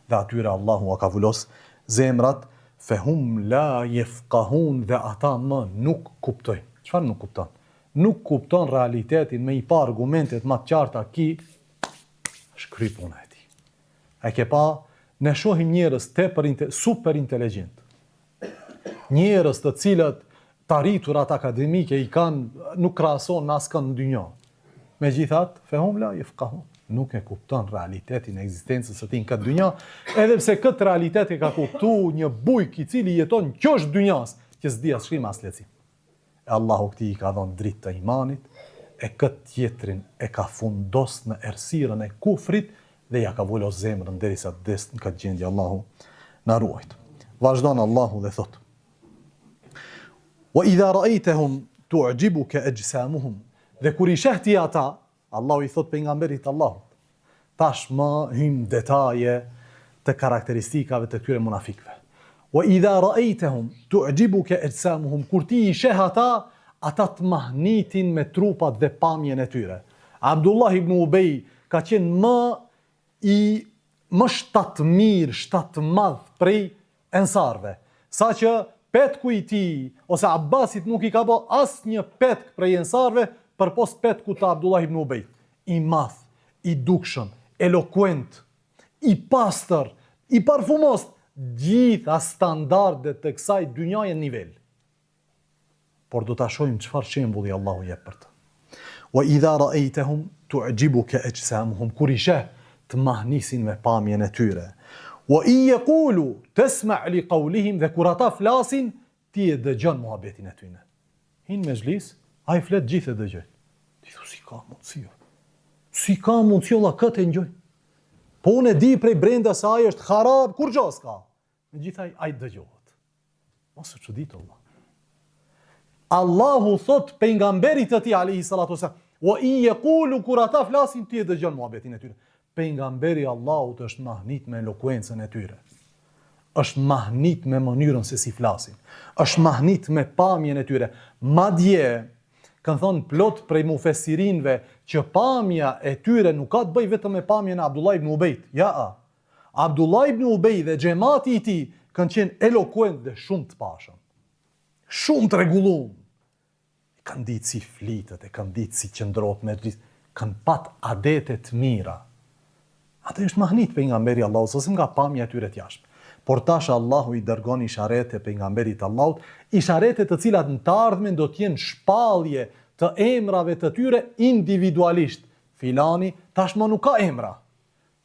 [SPEAKER 1] dhe atyre Allahu a ka vullos zemrat, fehum la jefkahun, dhe ata më nuk kuptojnë. Çfarë nuk kupton? Nuk kupton realitetin me i pa argumentet më të qarta ki, shkry puna e tij. A ke pa, ne shohim njerëz super inteligjent. Njerëz të cilët të arriturat akademike i kanë, nuk krahason në askën në dynjë. Megjithatë, fehum la yafqahun, nuk e kupton realitetin e ekzistencës së tij në këtë dynjë, edhe pse këtë realitet e ka kuptuar një bujk i cili jeton qosh dynjas, që s'di as shkrim as lexim. E Allahu këtij i ka dhënë dritë të imanit, e këtë tjetrin e ka fundos në errësirën e kufrit dhe ja ka vulos zemrën derisa des në këtë gjendje. Allahu na ruajt. Vazhdon Allahu dhe thotë: Wa idha ra'aytahum tu'jibuka ajsamuhum. Dhe kur i sheh ti ata, Allahu i thot pejgamberit Allahut, tash më hym detaje të karakteristikave të këtyre munafikëve. Wa idha ra'aytahum tu'jibuka ajsamuhum. Kur ti i sheh ata, ata të mahnitin me trupat dhe pamjen e tyre. Abdullah ibn Ubej ka qenë më shtatë madh prej ensarve, saqë petku i tij ose Abbasit nuk i ka bë asnjë petk prej ensarve përpos petku të Abdullah ibn Ubej. I madh, i dukshëm, elokuent, i pastër, i parfumos, gjitha standardet të kësaj dynjaje në nivel. Por do ta shohim çfarë shembulli Allahu jep për të. Wa idha ra'aytahum tu'jibuka ajsamuhum. Kur i sheh të mahnisin me pamjen e tyre. Wa in yaqulu tasma' li qawlihim, dhe kur ata flasin, ti e dëgjon muhabetin e tyre. Hin me xhlis, ai flet gjithë e dëgjoj. Ti thu si ka mundësi? Si ka mundësi olla këtë e ngjoj? Po unë e di prej brenda se ai është harab, kur gjos ka. Megjithaj ai dëgjohet. Mos u çudit Allah. Allahu thot pejgamberit të tij alayhi salatu wasallam, wa in yaqulu, kur ata flasin, ti e dëgjon muhabetin e tyre. Pejgamberi Allahut është mahnit me elokuencën e tyre. Është mahnit me mënyrën se si flasin. Është mahnit me pamjen e tyre. Madje kanë thonë plot prej mufesirinëve që pamja e tyre nuk ka të bëjë vetëm me pamjen e Abdullah ibn Ubejt. Ja. Abdullah ibn Ubej dhe xhamati i tij kanë qenë elokuent dhe shumë të pashëm. Shumë të rregullum. Kanë ditë si flitet, kanë ditë si qëndrohet me xhlis, kanë pat adete të mira. Atë është mahnit pejgamberi Allahut, ose nga pamja e tyre të jashtme. Por tash Allahu i dërgon isharete pejgamberit Allahut, isharete të cilat në të ardhmen do të jenë shpallje të emrave të tyre individualisht. Filani tashmë nuk ka emra.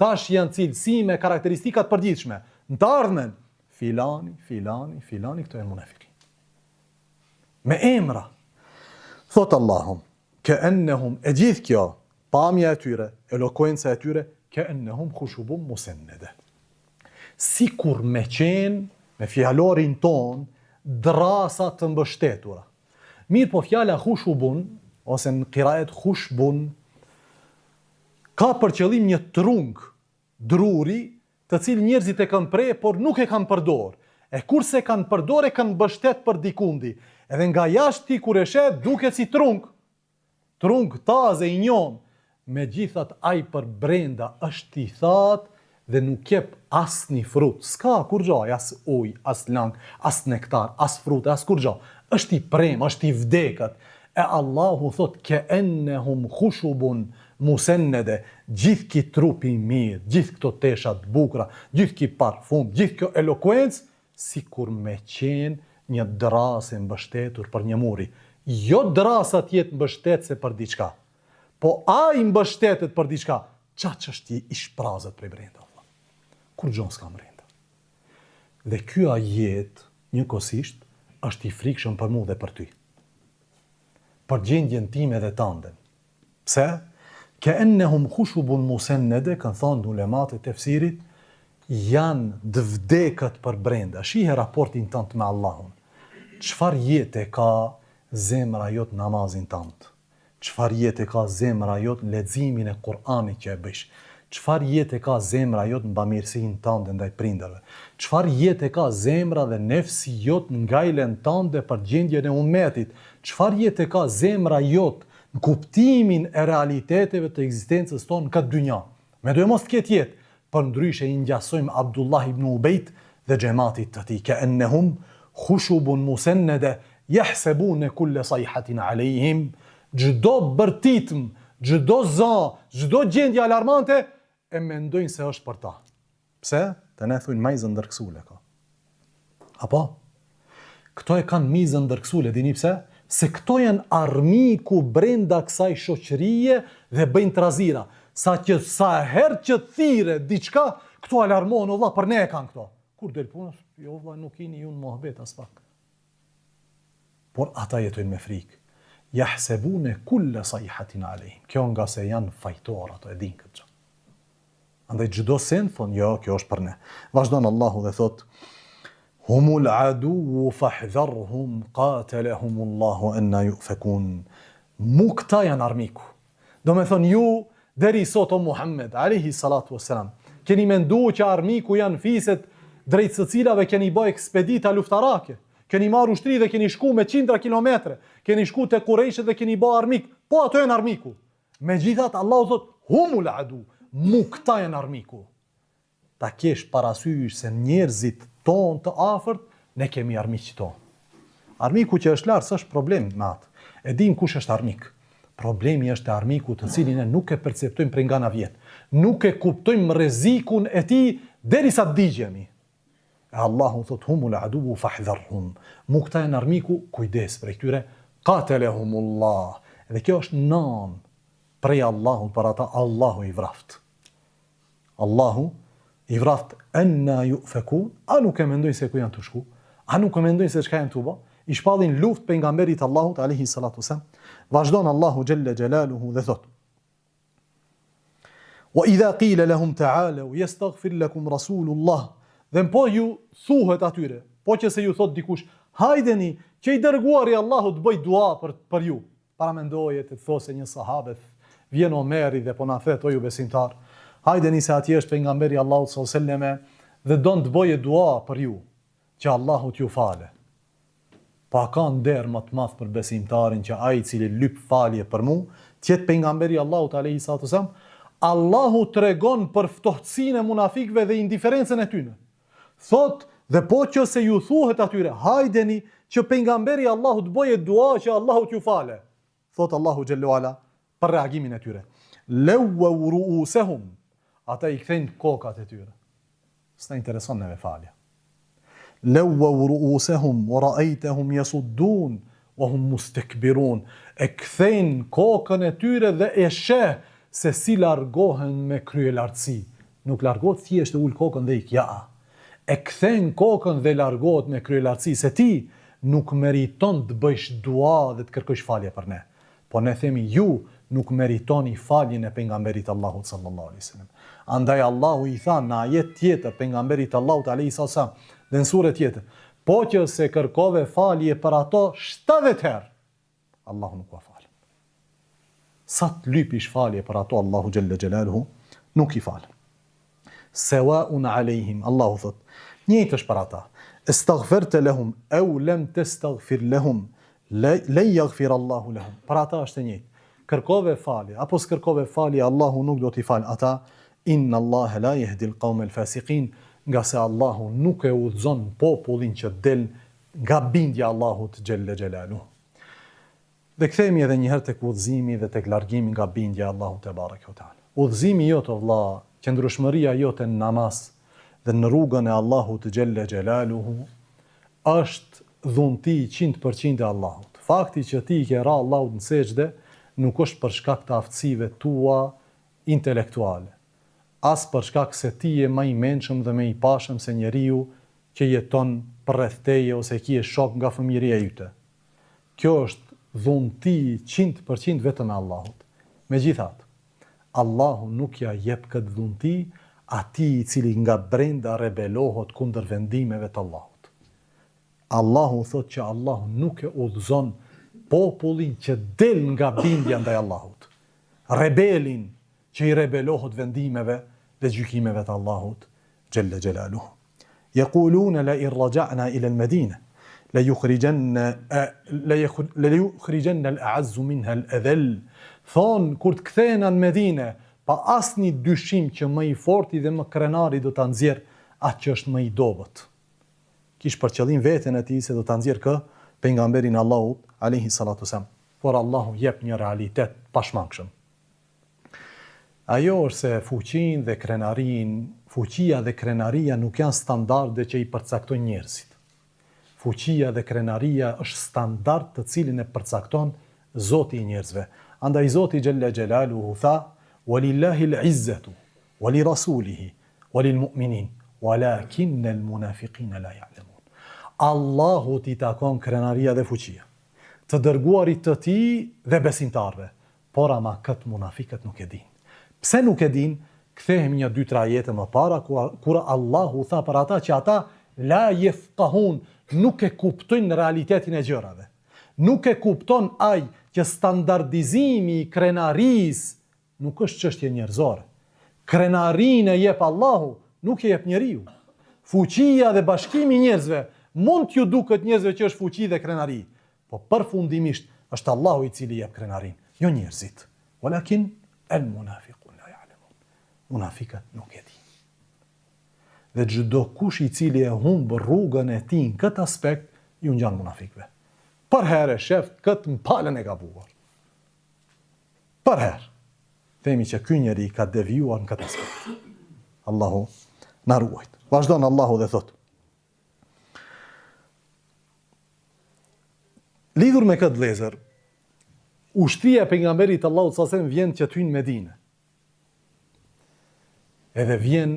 [SPEAKER 1] Tash janë cilësi me karakteristika të përgjithshme. Në të ardhmen filani, këto janë munafiqin. Me emra. Thot Allahu, ka'annahum, e gjithë kjo, pamja e tyre, elokuenca e tyre, ka'annahum khushubun musannada. Sikur me qenë, me fjalorin ton, drasa të mbështetura. Mirë po fjala khushubun ose në qiraet khushbun, ka për qëllim një trung druri, të cilë njerëzit e kanë prej, por nuk e kanë përdor. E kurse kanë përdor, e kanë bështet për dikundi. Edhe nga jashtë ti kur e shet, duket si trung taze i njon, me gjithat aj për brenda është i thatë dhe nuk jep as një frut. S'ka kur gjaj, as uj, as lang, as nektar, as frut, as kur gjaj. Është i prem, është i vdekët. E Allahu thot, ke ennehum khushubun musennede, gjithë ki trupi mirë, gjithë këto teshat bukra, gjithë ki parfum, gjithë kjo elokuencë, si kur me qenë një drasë mbështetur për një muri. Jo drasat jetë mbështetëse për diçka, po a i mbështetet për diçka, qa që është i shprazët prej brenda. Kur gjonë s'ka brenda. Dhe kjo ajet, njëkohësisht, është i frikshëm për mu dhe për ty. Për gjendjen time dhe tanden. Pse? Ke ennehum khushubun musennede, kanë thonë ulemat e tefsirit, janë dëvdekët për brenda. Shihe raportin tënd me Allahun. Çfarë jete ka zemra jot namazin tënd? Çfarë jete ka zemra jot leximin e Kur'anit që e bësh? Çfarë jete ka zemra jot në bamirësinë tënde ndaj prindërve? Çfarë jete ka zemra dhe nefsi jot në ngajlen tënde për gjendjen e ummetit? Çfarë jete ka zemra jot në kuptimin e realiteteve të ekzistencës tonë në këtë dynja? Me do mos të ketë jetë, për ndryshe i ngjasojmë Abdullah ibn Ubejt dhe xhamatit të tij, ka ennehum khushubun musannada yahsabun kull sayhatin alehim, çdo bërtitm, çdo zë, çdo gjendje alarmante e mendojnë se është për ta. Pse? Të ne thujnë majzën ndërksule ka. Apo? Këto e kanë mizën ndërksule, dini pse? Se këto janë armiku brenda kësaj shoqërie dhe bëjnë trazira. Sa herë që thire diçka, këto alarmohen, o vlla, për ne e kanë këto. Kur del punës, jo vlla, nuk keni ju në mohbet as pak. Por ata jetojnë me frikë. Yahsabune kull sayhatin alehim. Kjo nga se janë fajtor, ato e din këtë gjë. Andaj çdo sen thon, jo, kjo është për ne. Vazhdon Allahu dhe thot: Humul adu fahdharhum qatalahum Allahu anna yufakun. Mu këta janë armiku. Do me thon, ju deri sot o Muhammed alayhi salatu wassalam, keni menduar që armiku janë fiset drejt së cilave keni bë ekspedita luftarake. Keni marrë ushtri dhe keni shku me qindra kilometre, keni shku te Kurejshet dhe keni bë armik, po ato janë armiku. Megjithatë Allahu thot humul adu, mu këta janë armiku. Ta kesh parasysh se njerëzit tonë të afërt, ne kemi armiq tonë. Armiku që është lartë s'është problem me atë. E dim kush është armik. Problemi është e armiku të cilin ne nuk e perceptojmë prej nga na vjet. Nuk e kuptojmë rrezikun e tij derisa të digjemi. Allahu thot humul adu fahdharhum. Mu këta janë armiku, kujdes prej tyre, qatalahumullah. Dhe kjo është nan prej Allahut për ata, Allahu i vraft. Allahu i vraft anna yufakun, a nuk e mendojnë se ku janë të shku? A nuk e mendojnë se çka janë të bë? I shpallin luftë pejgamberit Allahut alayhi salatu wasallam. Vazhdon Allahu jalla jalaluhu dhe thot: Wa idha qila lahum ta'alu yastaghfir lakum rasulullah. Dhe po ju thuhet atyre, po që se ju thot dikush, hajdeni që i dërguari Allahut bëj dua për ju. Para mendoje të thosë një sahabet, vjen Omeri dhe po na thet o ju besimtar, hajdeni se atje është pejgamberi Allahut sallallahu alaihi wasallam dhe don të bëje dua për ju, që Allahu t'ju fale. Pa ka nder më të madh për besimtarin që ai i cili lyp falje për mu, tjetë pejgamberi Allahut alayhi salatu wasallam, Allahu tregon për ftohtësinë e munafikëve dhe indiferencën e tyre. Thot, dhe po që se ju thuhet atyre, hajdeni që pejgamberi Allahut bëje dua që Allahu t'ju fale. Thot Allahu xhallahu ala për reagimin e tyre. Lawu ru'usahum, ata i kthejnë kokat e tyre. S'na intereson neve falja. Lawu ru'usahum wa ra'aytahum yasuddun wa hum mustakbirun. E kthejnë kokën e tyre dhe e sheh se si largohen me kryelartësi. Nuk largohet thjesht e ul kokën dhe ik, ja. E kthen kokën dhe largohet me kryelartësi, se ti nuk meriton të bëjsh dua dhe të kërkosh falje për ne. Po ne themi ju nuk meritoni faljen e pejgamberit Allahut sallallahu alaihi wasallam. Andaj Allahu i tha në ajet tjetër pejgamberit Allahut alaihi wasallam dhe në sure tjetër, po që se kërkove falje për ato 70 herë, Allahu nuk ka fal. sa të lypish falje për ato, Allahu Gjelle Gjelaluhu nuk i falë. Sewaun alejhim, Allahu thot, njëjtë është për ata. Istaghfirte lehum, au lem testaghfir lehum, lej yaghfir Allahu lehum. Për ata është e njëjtë. Kërkove falje, apo s'kërkove falje, Allahu nuk do t'i falë ata. Inna Allahe la yahdi al-qawma al-fasiqin, nga se Allahu nuk e udhëzon popullin që del nga bindja Allahut Gjelle Gjelaluhu. Dhe kthehemi edhe një herë tek udhëzimi dhe tek largimi nga bindja Allahut te bareke ve teala. Udhëzimi jot o vëlla, qëndrueshmëria jote në namaz dhe në rrugën e Allahut Gjelle Gjelaluhu është dhunti 100% e Allahut. Fakti që ti ke ra Allahut në sejdë nuk është për shkak të aftësive tua intelektuale, as për shkak se ti je më i mençëm dhe më i pashëm se njeriu që jeton përreth teje ose ki je shok nga fëmijëria jote. Kjo është dhunti 100% vetëm e Allahut. Megjithatë, Allahu nuk ja jep këtë dhunti atij i cili nga brenda rebelohet kundër vendimeve të Allahut. Allahu thot që Allahu nuk e udhëzon popullin që del nga bindja ndaj Allahut. Rebelin që i rebelohet vendimeve dhe gjykimeve të Allahut Gjelle Gjelaluhu. Yaquluna la in raja'na ila al-Madina la yukhrijanna al-a'azzu minha al-adhall. Thon kur të kthehen në Medinë, pa asnjë dyshim që më i forti dhe më krenari do ta nxjerr atë që është më i dobët. Kish për qëllim veten e tij se do ta nxjerr kë pejgamberin Allahut alayhi salatu wasalam. Por Allahu jep një realitet pashmangshëm. Ajo është se fuqia dhe krenaria nuk janë standarde që i përcaktojnë njerëzit. Fuqia dhe krenaria është standard të cilin e përcakton Zoti i njerëzve. Andaj Zoti Gjelle Gjelaluhu tha, walillahi l-izzatu, wali rasulihi, wali l-mu'minin, walakinna l-munafiqina la ya'lamun. Allahu t'i takon krenaria dhe fuqia, të dërguarit të tij dhe besimtarve, por ama këtë munafiqët nuk e din. Pse nuk e din? Kthehemi 2-3 ajete më para kur Allahu tha për ata që ata la yefqahun, nuk e kuptojnë realitetin e gjërave. Nuk e kupton ai që standardizimi i krenaris nuk është çështje njerëzore. Krenarinë e jep Allahu, nuk e jep njeriu. Fuqia dhe bashkimi i njerëzve mund t'ju duket njerëzve që është fuqi dhe krenari, po përfundimisht është Allahu i cili jep krenarin, jo njerëzit. Walakin al-munafiqun la ya'lamun. Munafiqat nuk e din. Dhe çdo kush i cili e humb rrugën e tij në këtë aspekt, ju ngjan munafikëve. Për herë shef këtë në palën e gabuar. Për herë. Themi që ky njeri ka devijuar në këtë aspekt. Allahu na ruajt. Vazhdon Allahu dhe thot. Lidhur me këtë vëllezër, ushtria e pejgamberit Allahut sallallahu alaihi wasallam vjen që ty në Medinë. Edhe vjen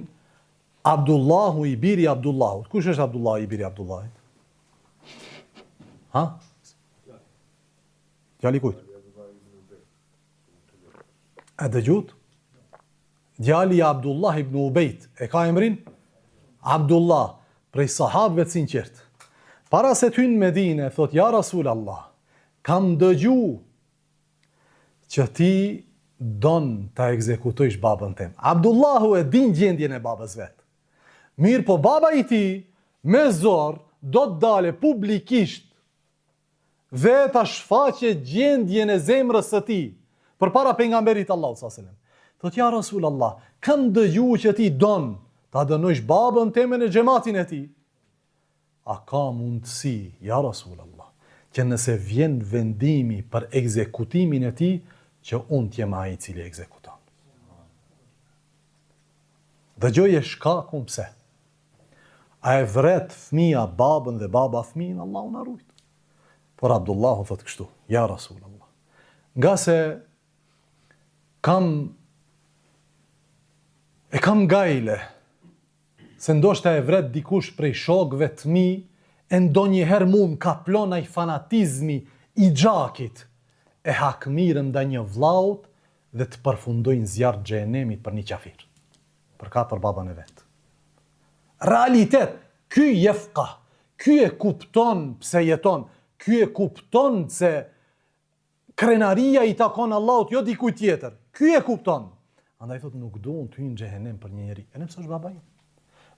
[SPEAKER 1] Abdullahu i biri Abdullahut. Kush është Abdullah i biri Abdullahit? Ha? Djali kujt? E dëgjut? Djali Abdullah ibn Ubejt. E ka emrin? Abdullah, prej sahabëve të sinqert. Para se ty në Medinë, thot, ja Rasul Allah, kam dëgju që ti don ta ekzekutojsh babën tem. Abdullahu e din gjendjen e babës vet. Mirë, po baba i ti, me zor, do të dale publikisht dhe ta shfaqe gjendjen e zemrës së tij përpara pejgamberit Allahut sallallahu alaihi wasallam. Thot, ja Rasul Allah, kam dëgju që ti don ta dënojsh babën teme në xhamatin e tij. A ka mundësi, ja Rasul Allah, që nëse vjen vendimi për ekzekutimin e tij, që unë t'jem ai i cili ekzekuton. Dëgjoje shkakun pse. A e vret fëmia babën dhe baba fëmijën, Allahu na ruaj. Por Abdullahu thot kështu, ja Rasul Allah. Nga se kam gajle, se ndoshta e vret dikush prej shokëve të mi, e ndonjëherë mu më kaplon ai fanatizmi i xhakit, e hakmirën ndaj një vllaut dhe të përfundojnë zjarr xhenemit për një qafir. Për ka për babën e vet. Realitet, ky jefka, ky e kupton pse jeton, ky e kupton se krenaria i takon Allahut, jo dikujt tjetër. Ky e kupton. Andaj thot nuk duan të hyjnë në xhehenem për një njerëz. E nëse është baba im.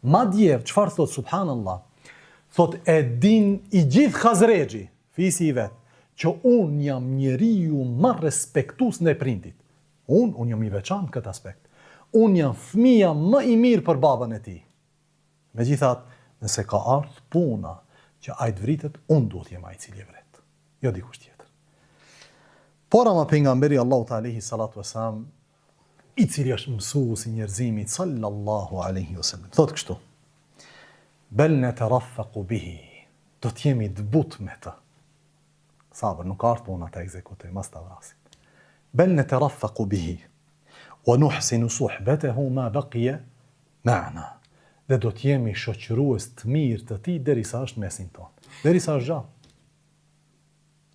[SPEAKER 1] Madje çfarë thot subhanallahu? Thot e din i gjithë Khazrexhi, fisi i vet, që unë jam njeriu më respektues ndaj prindit. Unë jam i veçantë këtë aspekt. Unë jam fëmia më i mirë për babën e tij. Megjithatë, nëse ka ardhur puna që ai të vritet, unë duhet jem ai i cili e vret, jo dikush tjetër. Por ama pejgamberi Allahu alaihi salatu wasalam, i cili është mësuesi i njerëzimit sallallahu alaihi wasallam, thotë kështu: Bel natarafaqu bihi. Do të jemi të butë me të. Sabër, nuk ka ardhur puna ta ekzekutojmë, mas ta vrasim. Bel natarafaqu bihi wa nuhsinu suhbatahu ma baqiya ma'na. Dhe do të jemi shoqërues të mirë të tij derisa është mesin tonë. Derisa është gjallë.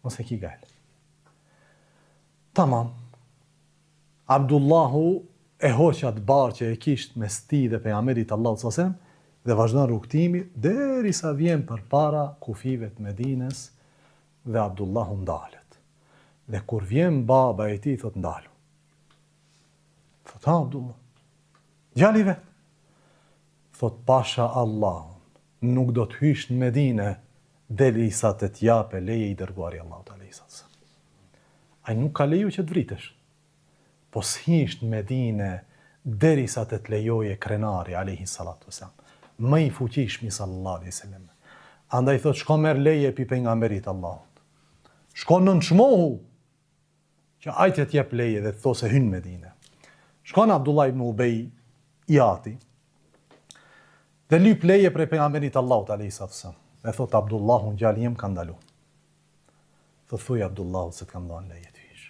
[SPEAKER 1] Mos e ki gal. Tamam. Abdullahu e hoqa të barë që e kisht mes tij dhe pejgamberit Allahu sallallahu alaihi wasallam dhe vazhdon rrugtimi derisa vjen përpara kufive të Medinës dhe Abdullahu ndalet. Dhe kur vjen baba e tij thot ndalu. Thot Abdullah. Djali vet. Thot pasha Allahun, nuk do të hysh në Medinë derisa të t'jape leje i dërguari Allahut alaihi wasallam. Ai nuk ka leju që të vritesh. Po s'hish në Medinë derisa të të lejoje krenari alaihi salatu wasallam. Më i fuqishmi sallallahu alaihi wasallam. Andaj thot shko merr leje pi pejgamberit Allahut. Shko nënçmohu që ai të jep leje dhe të thosë hyn në Medinë. Shkon Abdullah ibn Ubay i ati dhe lyp leje prej pejgamberit Allahut alaihi wasallam. E thot Abdullahu gjali jem ka ndalu. Thot thuj Abdullahu se të kam dhënë leje të hysh.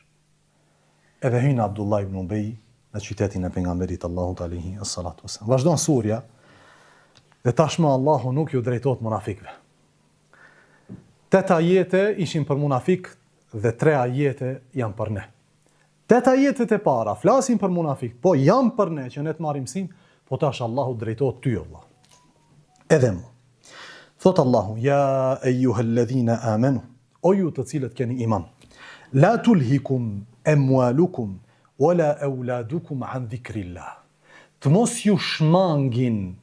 [SPEAKER 1] Edhe hyn Abdullah ibn Ubay në qytetin e pejgamberit Allahut alaihi salatu wasallam. Vazhdon surja dhe tashmë Allahu nuk ju drejtohet munafikëve. 8 ajete ishin për munafik dhe 3 ajete janë për ne. 8 ajetet e para flasin për munafik, po janë për ne që ne të marrim mësim, po tash Allahu drejtohet ty Allah. Edhe mu. Thot Allahu, ja ejuhalladhina amanu, o ju të cilët keni iman, la tulhikum emwalukum, wala euladukum an dhikrillah. Të mos ju shmangin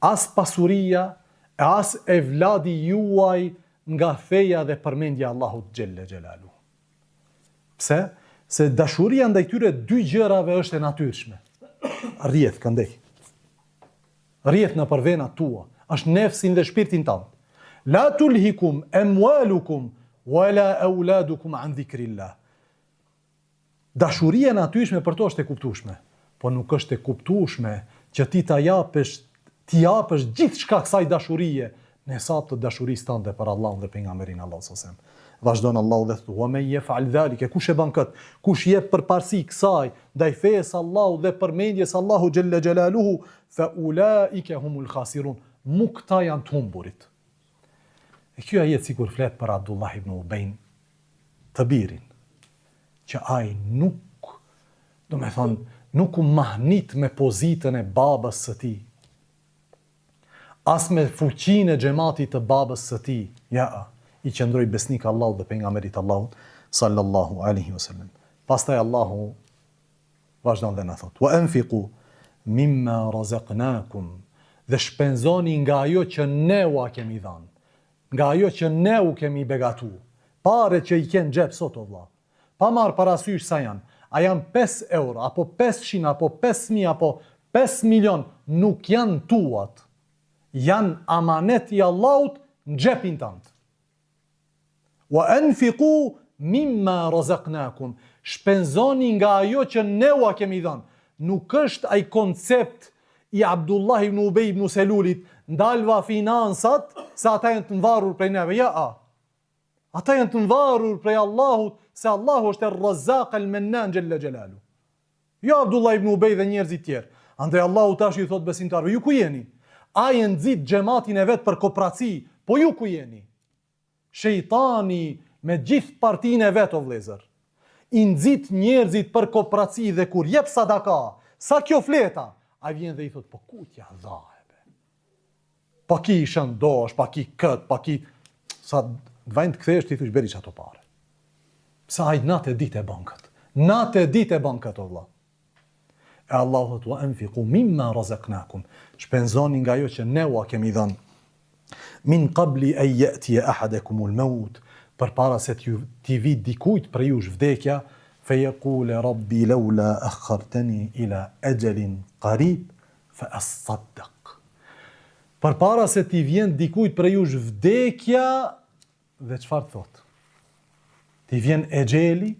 [SPEAKER 1] as pasuria, as evladi juaj nga feja dhe përmendja Allahut xhelle xhelalu. Pse? Se dashuria ndaj këtyre 2 gjërave është e natyrshme. Rrjedh këndej. Rrjedh në përvenat tua, është nefsin dhe shpirtin tënd. La tulhikum amwalukum wala auladukum an dhikrillah. Dashuria natyrshme për to është e kuptueshme, po nuk është e kuptueshme që ti ta japësh gjithçka kësaj dashurie në hesab të dashurisë tënde për Allahun dhe pejgamberin Allahu sallallahu alaihi wasallam. Vazhdon Allahu dhe thot: "Wa man yaf'al dhalika", kush e bën kët, kush jep përparësi kësaj ndaj fesë Allahut dhe përmendjes Allahu xhalla xhelaluhu, fa ulaika humul khasirun. Këta janë të humburit. E kjo ajet sikur flet për Abdullah ibn Ubay të birin, që ai nuk u mahnit me pozitën e babës së tij, as me fuqinë e xhamatit të babës së tij. Ja, i qëndroi besnik Allahut dhe pejgamberit Allahut sallallahu alaihi wasallam. Pastaj Allahu vazhdon dhe na thot: "Wa anfiqu mimma razaqnakum", dhe shpenzoni nga ajo që ne u kemi dhënë, nga ajo që ne u kemi begatu. Pare që i ken xhep sot o vëlla. Pa marr parasysh sa janë. A janë 5 euro, apo 500, apo 5.000, apo 5 milion, nuk janë tuat. Janë amanet i Allahut në xhepin tënd. Wa anfiqu mimma razaqnakum, shpenzoni nga ajo që ne u kemi dhënë. Nuk është ai koncept i Abdullah ibn Ubay ibn Selulit, ndalva finansat, se ata janë të varur prej neve. Ja, ata janë të varur prej Allahut, se Allahu është ar-Razzaq al-Mannan xhalla xhelalu. Jo Abdullah ibn Ubay dhe njerëzit tjerë. Andaj Allahu tash i thot besimtarëve: ju ku jeni? Ai nxit xhamatin e vet për kooperaci, po ju ku jeni? Shejtani me gjithë partinë e vet o vëllezër, i nxit njerëzit për kooperaci dhe kur jep sadaka, sa kjo fleta, ai vjen dhe i thot: po ku t'ja dhahe? Pa ki shëndosh, pa ki kët, pa ki sa vajnë të kthesh ti thush beri çato pare. Pse ai natë ditë e bankët. Natë ditë e bankët o vëlla. E Allahu thot wa anfiqu mimma razaqnakum. Shpenzoni nga ajo që ne ua kemi dhënë. Min qabli an ya'ti ahadakumul maut. Përpara se t'i vi dikujt për jush vdekja, fe yaqul rabbi laula akhartani ila ajalin qarib fa asaddaq. Përpara se t'i vjen dikujt për jush vdekja, dhe çfarë thot? T'i vjen exheli,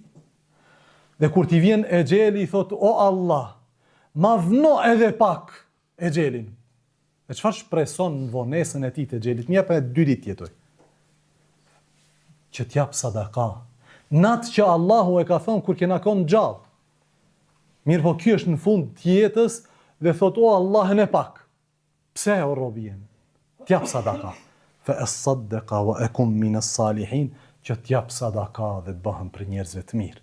[SPEAKER 1] dhe kur t'i vjen exheli thot o Allah, ma vno edhe pak exhelin. E çfarë shpreson në vonesën e tij të exhelit? Mja për 2 ditë jetoj. Që t'jap sadaka. Natë që Allahu e ka thonë kur kena konë gjallë. Mirë po kjo është në fund të jetës dhe thot o Allahën e pak. Pse o robi jem? T'jap sadaka. Fa as-saddaqa wa akum min as-salihin, që t'jap sadaka dhe të bëhem për njerëzve të mirë.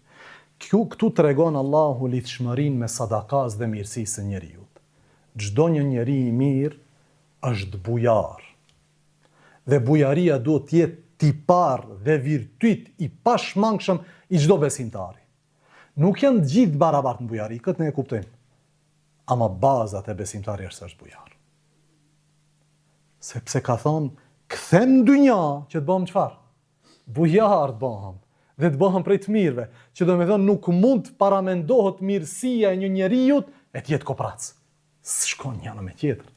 [SPEAKER 1] Këtu tregon Allahu lidhshmërinë me sadakas dhe mirësisë së njeriu. Çdo një njeri i mirë është bujar. Dhe bujaria duhet të jetë tipar dhe virtyt i pashmangshëm i çdo besimtari. Nuk janë të gjithë barabartë në bujari, këtë ne e kuptojmë. Ama bazat e besimtari është bujar. Sepse ka thonë, kthem dynja që të bëhem çfarë? Bujar të bëhem dhe të bëhem prej të mirëve, që do me thonë nuk mund të paramendohet mirësia e një njeriut e të jetë koprac. S'shkon njëna me tjetër.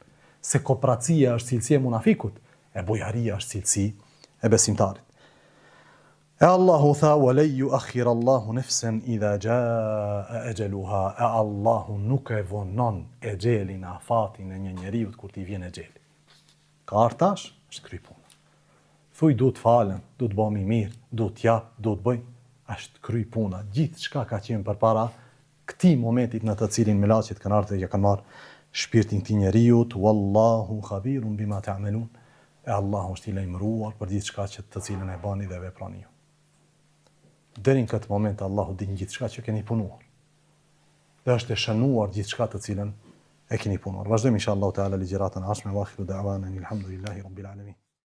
[SPEAKER 1] Se kopracia është cilësi e munafikut, e bujaria është cilësi e besimtarit. E Allahu tha, وَلَنْ يُؤَخِّرَ اللَّهُ نَفْسًا إِذَا جَاءَ أَجَلُهَا. E Allahu nuk e vonon exhelin, afatin e një njeriut kur t'i vjen exheli. Ka artash, është kry puna. Thuj, du të falen, du të bëmi mirë, du të jap, du të bëj, është kry puna. Gjithë shka ka qenë për para këti momentit në të cilin melaqit kanë ardhur dhe kanë marrë shpirtin këtij njeriut, wallahu khabirun bima ta'malun. E Allahu është i lajmëruar për gjithë shka që të cilën e bani dhe veprani ju. Deri në këtë moment Allahu din gjithë shka që keni punuar. Dhe është e shënuar gjithë shka të cilën e keni punuar. Vazhdojmë inshallah ta'ala ligjëratën e ardhshme. Wa akhiru da'wana alhamdulillahi rabbil alamin.